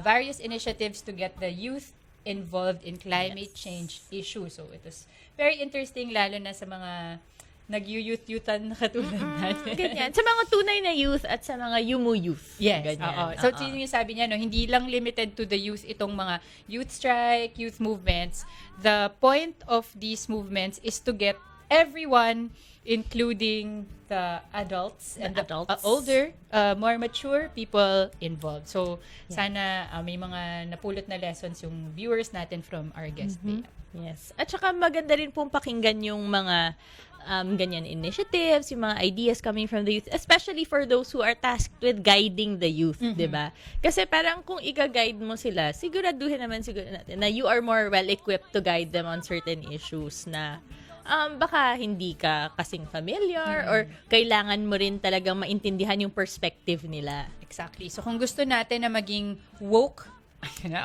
various initiatives to get the youth involved in climate change issues. So it was very interesting, lalo na sa mga nag-youth-youthan na katulad natin. Ganyan. Sa mga tunay na youth at sa mga yumu youth. Yes, Ganyan. oo. So, yung sabi niya, no, hindi lang limited to the youth itong mga youth strike, youth movements. The point of these movements is to get everyone, including the adults and the older, more mature people involved. So, sana may mga napulot na lessons yung viewers natin from our guest. Bea. Yes. At saka maganda rin pong pakinggan yung mga ganyan initiatives, yung mga ideas coming from the youth, especially for those who are tasked with guiding the youth, 'di ba? Kasi parang kung i-guide mo sila, siguraduhin naman siguro natin na you are more well equipped to guide them on certain issues na baka hindi ka kasing familiar or kailangan mo rin talagang maintindihan yung perspective nila. Exactly. So kung gusto natin na maging woke,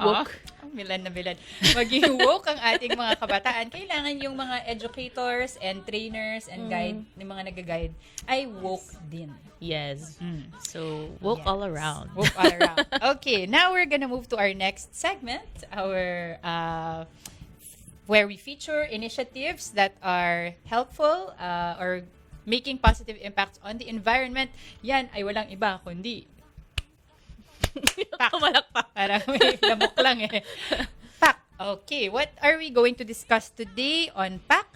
Woke. Milan na bilan. Maging woke ang ating mga kabataan, kailangan yung mga educators and trainers and guide, yung mga nag-guide, ay woke din. Yes. So, woke all around. Woke all around. Okay, now we're gonna move to our next segment, our where we feature initiatives that are helpful or making positive impacts on the environment. Yan ay walang iba kundi Kumalakpak. parang may lamok lang eh. PAC. Okay, what are we going to discuss today on PAC?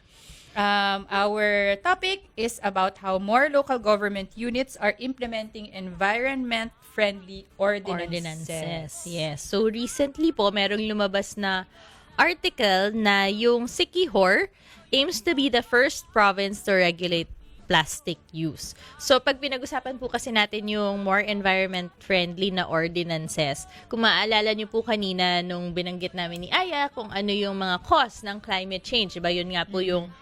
Our topic is about how more local government units are implementing environment-friendly ordinances. Yes. So, recently po, merong lumabas na article na yung Siquijor aims to be the first province to regulate plastic use. So, pag pinag-usapan po kasi natin yung more environment-friendly na ordinances, kung maaalala nyo po kanina nung binanggit namin ni Aya kung ano yung mga cause ng climate change, diba? Yun nga po yung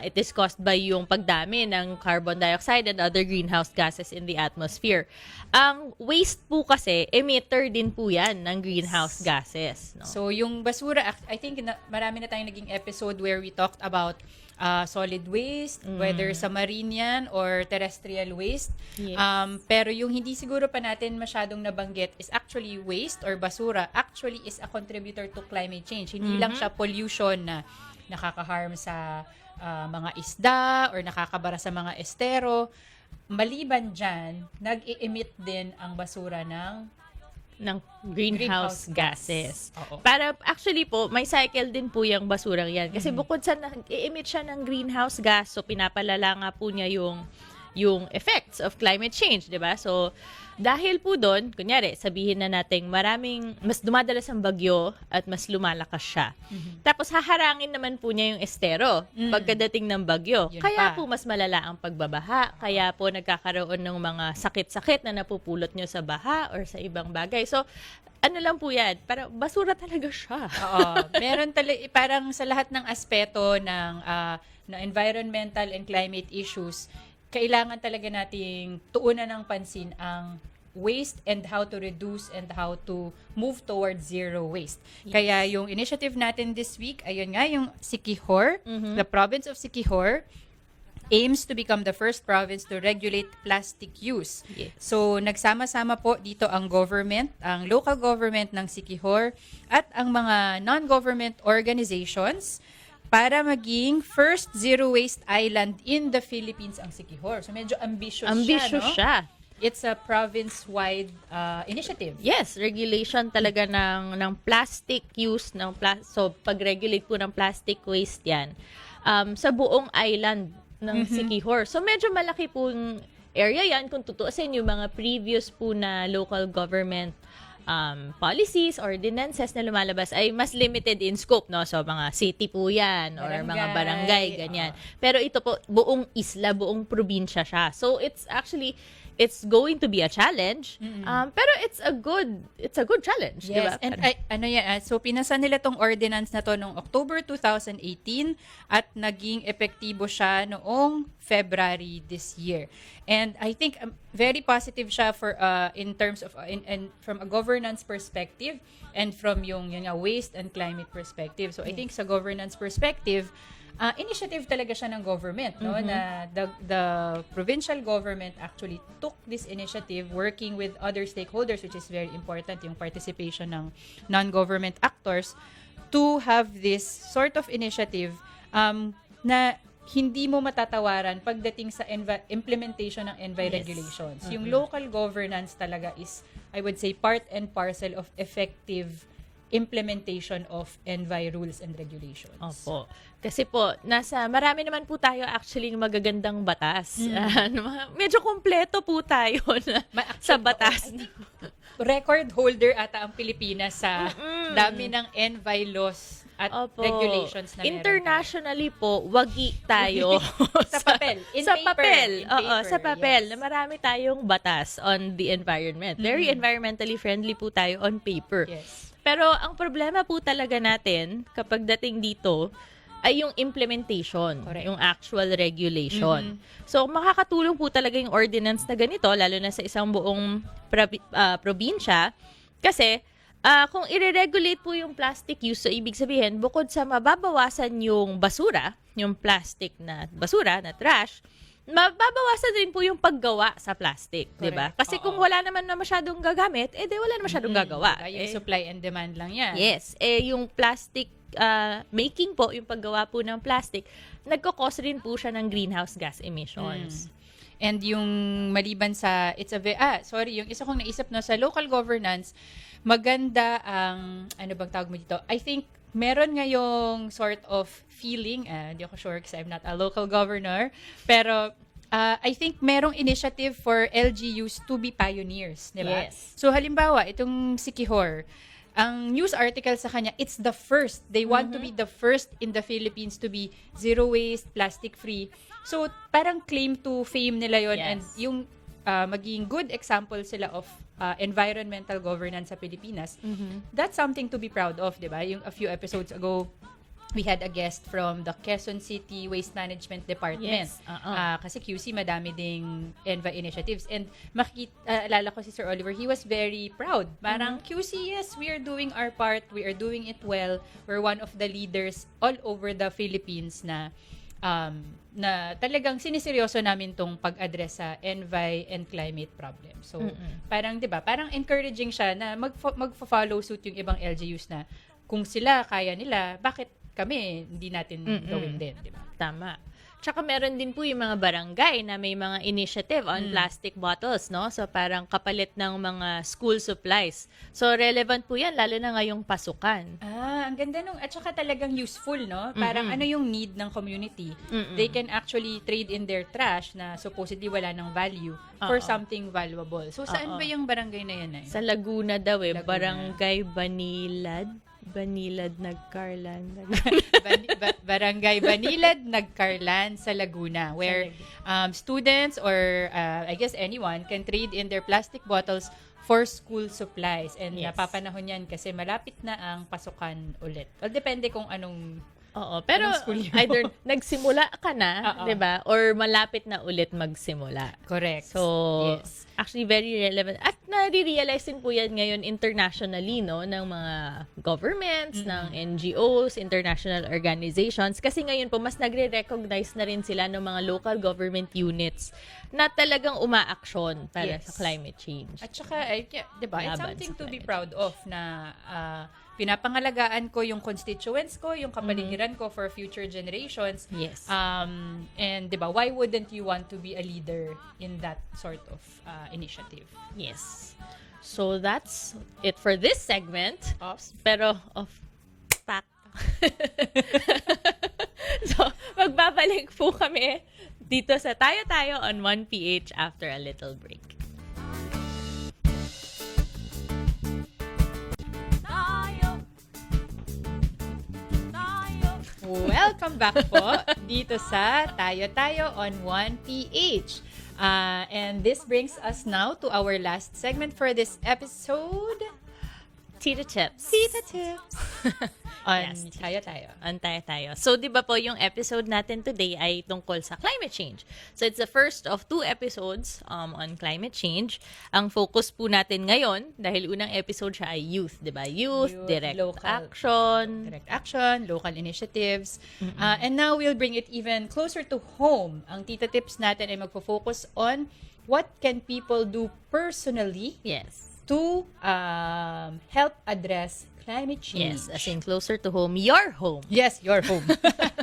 it is caused by yung pagdami ng carbon dioxide and other greenhouse gases in the atmosphere. Ang waste po kasi, emitter din po yan ng greenhouse gases. No? So, yung basura, I think marami na tayong naging episode where we talked about solid waste, whether sa marine yan or terrestrial waste. Yes. Pero yung hindi siguro pa natin masyadong nabanggit is actually waste or basura actually is a contributor to climate change. Hindi lang siya pollution na nakaka-harm sa mga isda or nakakabara sa mga estero. Maliban dyan, nag-i-emit din ang basura ng greenhouse gases. Oo. Para actually po, may cycle din po yung basurang yan. Kasi bukod sa i-emit siya ng greenhouse gas, so pinapalala nga po niya yung effects of climate change, 'di ba? So dahil po doon, kunyari, sabihin na natin mas dumadalas ang bagyo at mas lumalakas siya. Tapos haharangin naman po niya yung estero pagkadating ng bagyo. Yun Kaya pa. po mas malala ang pagbabaha. Kaya po nagkakaroon ng mga sakit-sakit na napupulot nyo sa baha or sa ibang bagay. So, ano lang po yan, para basura talaga siya. Oo. Meron parang sa lahat ng aspeto ng environmental and climate issues, kailangan talaga nating tuunan ng pansin ang waste and how to reduce and how to move towards zero waste. Kaya yung initiative natin this week, ayun nga, yung Siquijor, the province of Siquijor, aims to become the first province to regulate plastic use. Yes. So, nagsama-sama po dito ang government, ang local government ng Siquijor, at ang mga non-government organizations para maging first zero waste island in the Philippines ang Siquijor. So, medyo ambitious siya, no? siya. It's a province-wide initiative. Yes, regulation talaga ng plastic use so pag-regulate po ng plastic waste 'yan sa buong island ng Siquijor. So medyo malaki pong area 'yan kung tutuusin yung mga previous po na local government policies, ordinances na lumalabas ay mas limited in scope, no? So, mga city po yan or mga barangay, ganyan. Pero ito po, buong isla, buong probinsya siya. So, it's going to be a challenge, pero it's a good challenge, Yes, diba? and so pinasa nila tong ordinance na to noong October 2018 at naging epektibo siya noong February this year. And I think very positive siya for in terms of and from a governance perspective and from yung waste and climate perspective. So I think sa governance perspective, initiative talaga siya ng government, no? Na the provincial government actually took this initiative working with other stakeholders, which is very important, yung participation ng non-government actors to have this sort of initiative na hindi mo matatawaran pagdating sa implementation ng envi regulations. Yung local governance talaga is, I would say, part and parcel of effective implementation of envi rules and regulations. Opo. Kasi po, marami naman po tayo actually magagandang batas. Medyo kompleto po tayo sa batas. Record holder ata ang Pilipinas sa dami ng envi laws at Opo. regulations na meron Internationally po, wagi tayo. Sa papel. In sa paper. papel. In Oo, paper, sa papel. yes. Na marami tayong batas on the environment. Very environmentally friendly po tayo on paper. Yes. Pero ang problema po talaga natin kapag dating dito ay yung implementation, Correct. yung actual regulation. So makakatulong po talaga yung ordinance na ganito lalo na sa isang buong probinsya kasi kung i-regulate po yung plastic use, so ibig sabihin, bukod sa mababawasan yung basura, yung plastic na basura, na trash, mababawasan din po yung paggawa sa plastic, di ba? Correct. Kasi Oo. kung wala naman na masyadong gagamit, di wala na masyadong gagawa. Yung supply and demand lang yan. Yes, yung plastic making po, yung paggawa po ng plastic, nagkakos rin po siya ng greenhouse gas emissions. And yung maliban sa yung isa kong naisip no sa local governance, maganda ang ano bang tawag mo dito? I think meron ngayong sort of feeling, hindi ako sure kasi I'm not a local governor, pero I think merong initiative for LGUs to be pioneers, di ba? Yes. So halimbawa, itong si Kihor, ang news article sa kanya, it's the first. They want to be the first in the Philippines to be zero waste, plastic free. So parang claim to fame nila yon, Yes. and yung maging good example sila of environmental governance sa Pilipinas. That's something to be proud of, di ba? Yung a few episodes ago, we had a guest from the Quezon City Waste Management Department. Yes, Kasi QC, madami ding ENVA initiatives. And alala ko si Sir Oliver, he was very proud. Parang QC, yes, we are doing our part. We are doing it well. We're one of the leaders all over the Philippines na talagang siniseryoso namin tong pag-address sa envi and climate problem. So, parang 'di ba? Parang encouraging siya na magfo-follow suit yung ibang LGUs na kung sila kaya nila, bakit kami hindi natin gawin din, 'di ba? Tama. Tsaka meron din po yung mga barangay na may mga initiative on plastic bottles, no? So parang kapalit ng mga school supplies. So relevant po yan, lalo na ngayong pasukan. Ang ganda nung, at saka talagang useful, no? Parang ano yung need ng community. They can actually trade in their trash na supposedly wala ng value for something valuable. So saan ba yung barangay na yan? Sa Laguna daw Laguna. Barangay Banilad Nagcarlan. Barangay Banilad, Nagcarlan sa Laguna, where students or I guess anyone can trade in their plastic bottles for school supplies. And Yes. napapanahon yan kasi malapit na ang pasukan ulit. Well, depende kung anong Oo, pero Anong school year mo? either nagsimula ka na, Oo. 'di ba? Or malapit na ulit magsimula. correct. So, yes. actually very relevant. At nare-realize din po yan ngayon internationally, no? Ng mga governments, ng NGOs, international organizations. Kasi ngayon po, mas nagre-recognize na rin sila ng mga local government units na talagang umaaksyon para Yes. sa climate change. At saka, di ba, it's Laban something sa to be climate proud of na pinapangalagaan ko yung constituents ko, yung kapaligiran ko for future generations. Yes. And, di ba, why wouldn't you want to be a leader in that sort of initiative? Yes. So, that's it for this segment. Ops. Pero, pack. So, magbabalik po kami dito sa Tayo on 1PH after a little break. Welcome back po dito sa Tayo on 1PH. And this brings us now to our last segment for this episode. Tita Tips. Tita Tips. On Yes, Tayo. On tayo. So, di ba po yung episode natin today ay tungkol sa climate change. So, it's the first of 2 episodes on climate change. Ang focus po natin ngayon, dahil unang episode siya ay youth, di ba? Youth, direct local action. Direct action, local initiatives. And now we'll bring it even closer to home. Ang Tita Tips natin ay magfo-focus on what can people do personally Yes. to help address climate change. Yes, as in closer to home, your home. Yes, your home.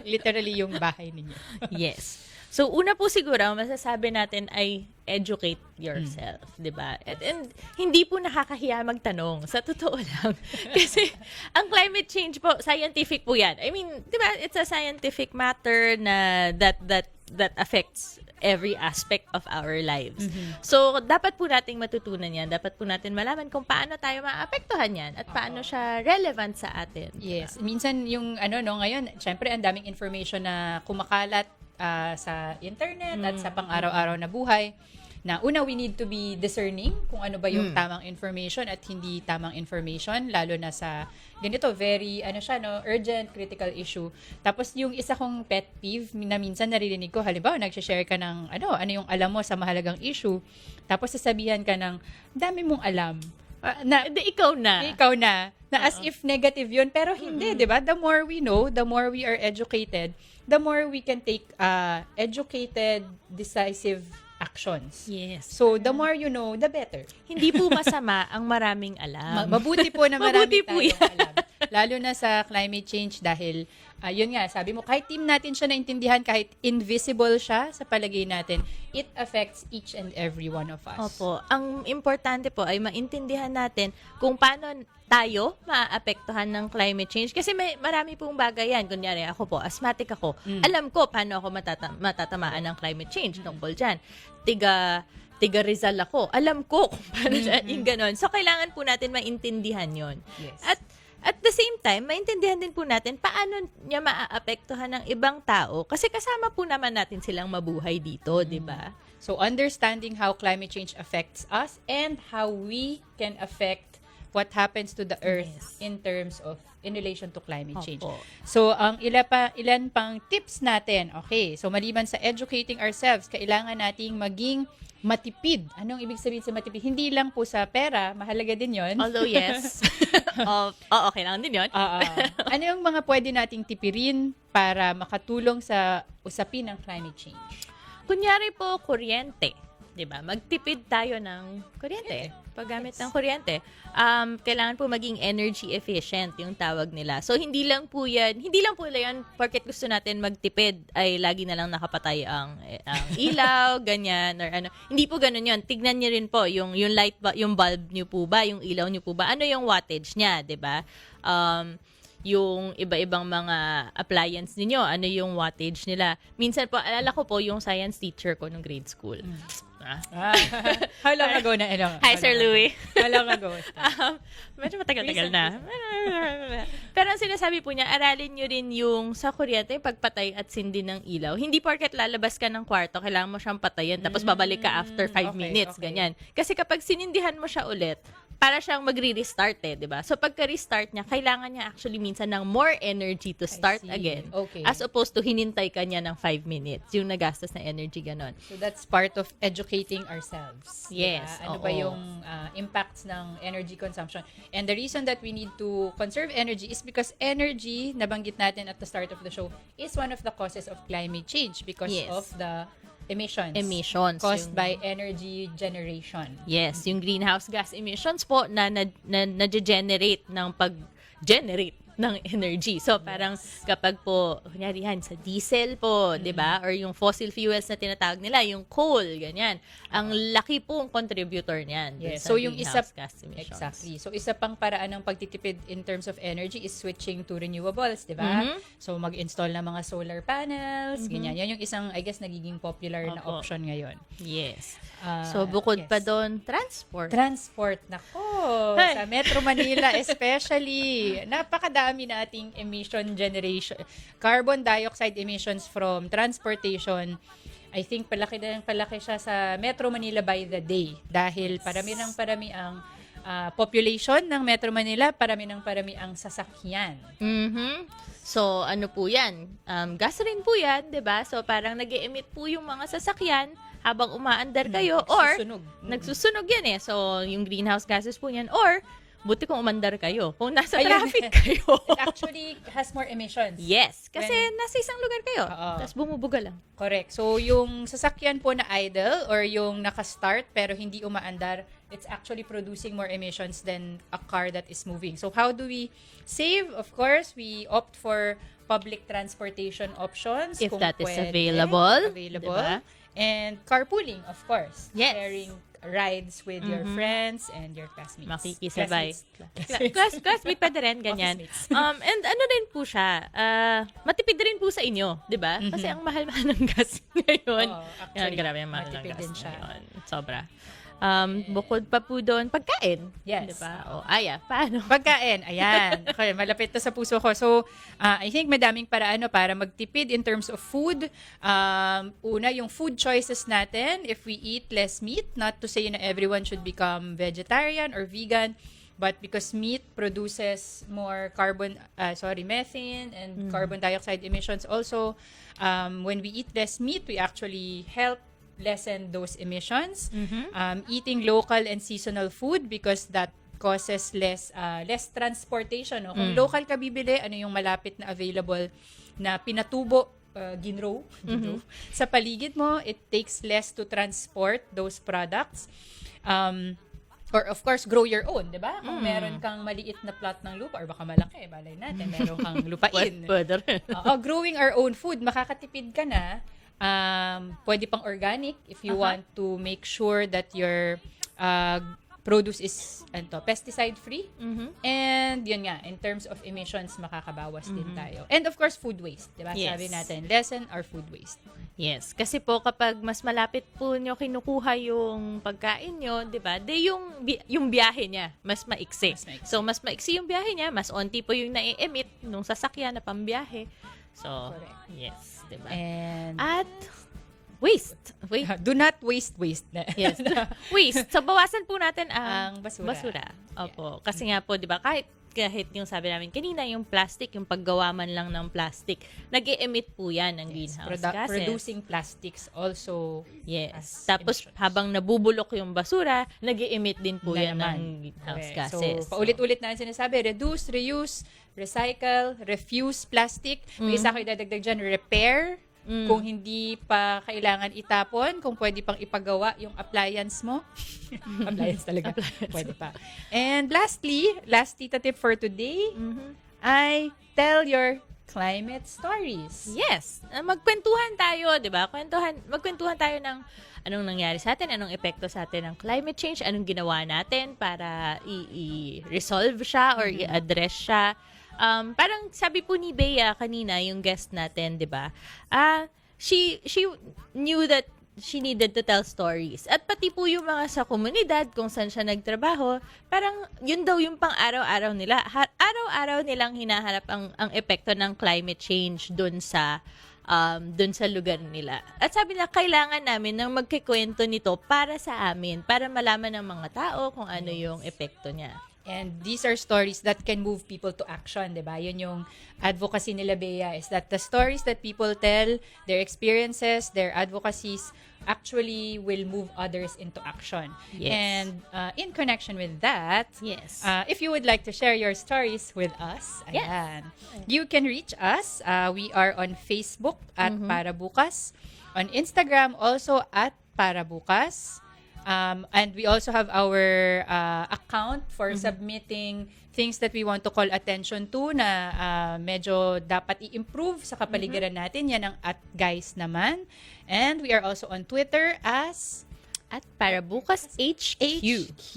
Literally yung bahay ninyo. Yes. So, una po siguro, masasabi natin ay educate yourself, di ba? And hindi po nakakahiya magtanong. Sa totoo lang. Kasi, ang climate change po, scientific po yan. I mean, di ba, it's a scientific matter na that that affects every aspect of our lives. So, dapat po nating matutunan yan. Dapat po natin malaman kung paano tayo maapektuhan yan at paano siya relevant sa atin. Yes. Minsan yung ngayon, syempre ang daming information na kumakalat sa internet at sa pang-araw-araw na buhay. Na una, we need to be discerning kung ano ba yung tamang information at hindi tamang information, lalo na sa ganito, very, urgent, critical issue. Tapos yung isa kong pet peeve na minsan naririnig ko, halimbawa, nagsishare ka ng ano yung alam mo sa mahalagang issue, tapos sasabihan ka ng, dami mong alam. Ikaw na. Ikaw na. Na as if negative yun, pero hindi, di ba? The more we know, the more we are educated, the more we can take educated, decisive actions. Yes. So, the more you know, the better. Hindi po masama ang maraming alam. Mabuti po na marami Mabuti po tayong yan. alam. Lalo na sa climate change dahil, yun nga, sabi mo, kahit team natin siya naintindihan, kahit invisible siya sa palagay natin, it affects each and every one of us. Opo. Ang importante po ay maintindihan natin kung paano tayo maaapektuhan ng climate change. Kasi marami pong bagay yan. Kunyari, ako po, asthmatic ako. Alam ko paano ako matatamaan ng climate change tungkol dyan. Tiga Rizal ako. Alam ko kung paano siya yung ganon. So, kailangan po natin maintindihan yon. Yes. At the same time, maintindihan din po natin paano niya maaapektuhan ng ibang tao kasi kasama po naman natin silang mabuhay dito, di ba? So, understanding how climate change affects us and how we can affect what happens to the earth in terms of in relation to climate change. Opo. So, ang ilan pang tips natin. Okay, so maliban sa educating ourselves, kailangan nating maging matipid. Anong ibig sabihin sa matipid? Hindi lang po sa pera, mahalaga din 'yon. Although yes. Kailangan din yun. Ano yung mga pwede nating tipirin para makatulong sa usapin ng climate change? Kunyari po, kuryente. 'Di ba? Magtipid tayo ng kuryente. Paggamit ng kuryente. Kailangan po maging energy efficient yung tawag nila. So, hindi lang po yan porket gusto natin magtipid ay lagi na lang nakapatay ang ilaw, ganyan, or ano. Hindi po ganun yun. Tignan niyo rin po yung light yung bulb niyo po ba, yung ilaw niyo po ba, ano yung wattage niya, 'di ba? Yung iba-ibang mga appliance ninyo, ano yung wattage nila. Minsan po, alala ko po yung science teacher ko nung grade school. How long ago na? Hi, Sir Louie. How long ago? Medyo matagal-tagal na. Pero ang sinasabi po niya, aralin nyo rin yung sa kuryente, yung pagpatay at sindi ng ilaw. Hindi porket lalabas ka ng kwarto, kailangan mo siyang patayin, tapos babalik ka after 5 minutes, ganyan. Kasi kapag sinindihan mo siya ulit, para siyang magre-restart di ba? So, pagka-restart niya, kailangan niya actually minsan ng more energy to start see. again. Okay. As opposed to hinintay ka niya ng 5 minutes. Yung nagastos na energy, ganon. So that's part of educating ourselves. Yes, Diba? Ano oo. ba yung impacts ng energy consumption? And the reason that we need to conserve energy is because energy, nabanggit natin at the start of the show, is one of the causes of climate change because Yes. of the emissions Yung- caused by energy generation. Yes, yung greenhouse gas emissions po na nag-generate ng pag-generate ng energy. So, parang kapag po, kunyari yan, sa diesel po, di ba? Or yung fossil fuels na tinatawag nila, yung coal, ganyan. Ang laki pong contributor niyan. dun Yes. sa So yung isa greenhouse gas emissions. exactly. So isa pang paraan ng pagtitipid in terms of energy is switching to renewables, 'di ba? So mag-install ng mga solar panels, ganyan. Yan yung isang I guess nagiging popular na Opo. option ngayon. Yes. Ah, So, bukod yes. pa doon, transport. Transport, nako. Ay. Sa Metro Manila especially, napakadami nating emission generation. Carbon dioxide emissions from transportation. I think palaki siya sa Metro Manila by the day. Dahil parami ang population ng Metro Manila, parami ang sasakyan. So, ano po yan? Gas rin po yan, di ba? So, parang nag-emit po yung mga sasakyan habang umaandar kayo or Nagsusunog. nagsusunog yan So, yung greenhouse gases po yan or buti kung umandar kayo. Kung nasa Ayun. traffic kayo. It actually has more emissions. Yes. Kasi When- nasa isang lugar kayo. Oo. Tapos bumubuga lang. Correct. So, yung sasakyan po na idle or yung naka-start pero hindi umaandar, it's actually producing more emissions than a car that is moving. So, how do we save? Of course, we opt for public transportation options. If kung that is pwede. available. Available. Diba? And carpooling, of course. Yes. Sharing rides with your friends and your classmates. Makikisabay. Classmates. Classmate pa rin, ganyan. Office mates. And ano din po siya, matipid rin po sa inyo, di ba? Kasi ang mahal-mahal ng gas ngayon. Oo, Yan, actually, grabe ang mahal ng matipid gas din siya. ngayon. Sobra. Bukod pa po doon, pagkain. Yes. Di ba? O, Aya, paano? Pagkain, ayan. Okay, malapit to sa puso ko. So, I think madaming paraan para magtipid in terms of food. Una, yung food choices natin. If we eat less meat, not to say na everyone should become vegetarian or vegan, but because meat produces more methane and carbon dioxide emissions also. When we eat less meat, we actually help lessen those emissions. Eating local and seasonal food because that causes less transportation. No? Kung local ka bibili, ano yung malapit na available na pinatubo, ginrow, sa paligid mo, it takes less to transport those products. Or of course, grow your own, di ba? Kung meron kang maliit na plot ng lupa, or baka malaki, balay natin, meron kang lupain. Pwede rin. Growing our own food, makakatipid ka na. Pwede pang organic if you want to make sure that your produce is pesticide-free. And yun nga, in terms of emissions, makakabawas din tayo. And of course, food waste. Diba? Yes. Sabi natin, lessen our food waste. Yes, kasi po kapag mas malapit po nyo kinukuha yung pagkain nyo, 'di ba? Yung biyahe niya mas maiksi. Mas maiksi. So mas maiksi yung biyahe niya, mas onti po yung nai-emit nung sasakyan na pambiyahe. So, Correct. yes, 'di ba? And At waste. Wait. do not waste. Yes. Waste. So bawasan po natin ang Ang basura. Opo. Kasi nga po, 'di ba, kahit yung sabi namin kanina, yung plastic, yung paggawa man lang ng plastic, nag-e-emit po yan ng greenhouse gases. Producing plastics also. Yes. as Tapos, emissions. habang nabubulok yung basura, nag-e-emit din po Na yan naman. ng greenhouse Correct. gases. So, paulit-ulit na sinasabi, reduce, reuse, recycle, refuse plastic. May isa ko idadagdag dyan, repair. Kung hindi pa kailangan itapon, kung pwede pang ipagawa yung appliance mo. Appliance talaga. Pwede pa. And lastly, last tita tip for today, I tell your climate stories. Yes. Magkwentuhan tayo, di ba? Magkwentuhan tayo ng anong nangyari sa atin, anong epekto sa atin ng climate change, anong ginawa natin para i-resolve siya or i-address siya. Parang sabi po ni Bea kanina, yung guest natin, di ba? She knew that she needed to tell stories. At pati po yung mga sa komunidad, kung saan siya nagtrabaho, parang yun daw yung pang araw-araw nila. Araw-araw nilang hinaharap ang epekto ng climate change dun sa lugar nila. At sabi nila, kailangan namin ng magkikwento nito para sa amin, para malaman ng mga tao kung ano yung epekto niya. And these are stories that can move people to action, di ba? Yun yung advocacy nila, Bea, is that the stories that people tell, their experiences, their advocacies, actually will move others into action. Yes. And in connection with that, Yes. if you would like to share your stories with us, Yes. ayan, you can reach us. We are on Facebook at Para Bukas, on Instagram also at Para Bukas. And we also have our account for submitting things that we want to call attention to na medyo dapat i-improve sa kapaligiran natin. Yan ang @guys naman. And we are also on Twitter as At para bukas HQ. HQ.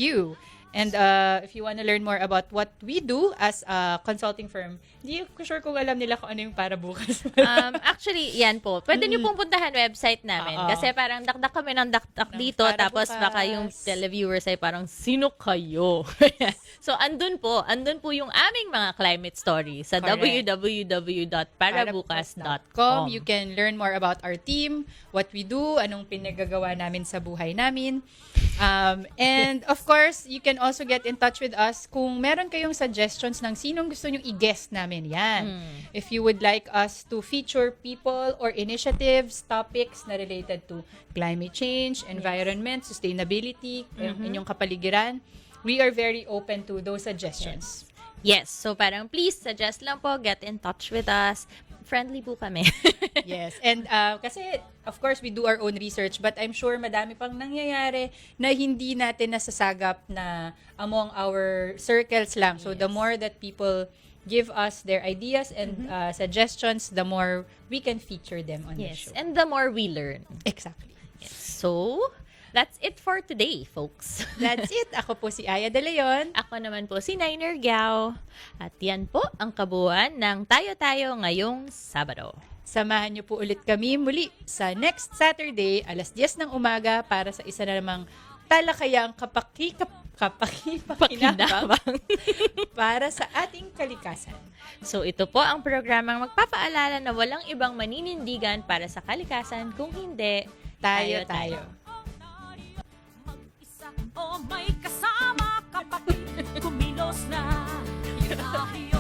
And if you want to learn more about what we do as a consulting firm, hindi ko sure kung alam nila kung ano yung Para Bukas. Actually, yan po. Pwede niyo pong puntahan website namin. Oo. Kasi parang dakdak kami ng dakdak Ng dito. Para Tapos Bukas. baka yung televiewers ay parang, sino kayo? So, andun po yung aming mga climate stories sa Correct. www.parabukas.com. You can learn more about our team, what we do, anong pinagagawa namin sa buhay namin. And of course, you can also get in touch with us kung meron kayong suggestions ng sinong gusto nyong i-guest namin. Yan. If you would like us to feature people or initiatives, topics na related to climate change, environment, sustainability, inyong kapaligiran, we are very open to those suggestions. Yes. So, parang please suggest lang po, get in touch with us. Friendly po kami. Yes. And kasi, of course, we do our own research, but I'm sure madami pang nangyayari na hindi natin nasasagap na among our circles lang. So, the more that people give us their ideas and suggestions, the more we can feature them on the Yes. show. And the more we learn. Exactly. So, That's it for today, folks. That's it. Ako po si Aya De Leon. Ako naman po si Niner Giao. At yan po ang kabuuan ng Tayo-Tayo ngayong Sabado. Samahan niyo po ulit kami muli sa next Saturday, alas 10 ng umaga para sa isa na namang talakayang kapakipakinabang para sa ating kalikasan. So ito po ang programang magpapaalala na walang ibang maninindigan para sa kalikasan kung hindi Tayo-Tayo. Mag-isa o may kasama kapag kumilos na. Dahil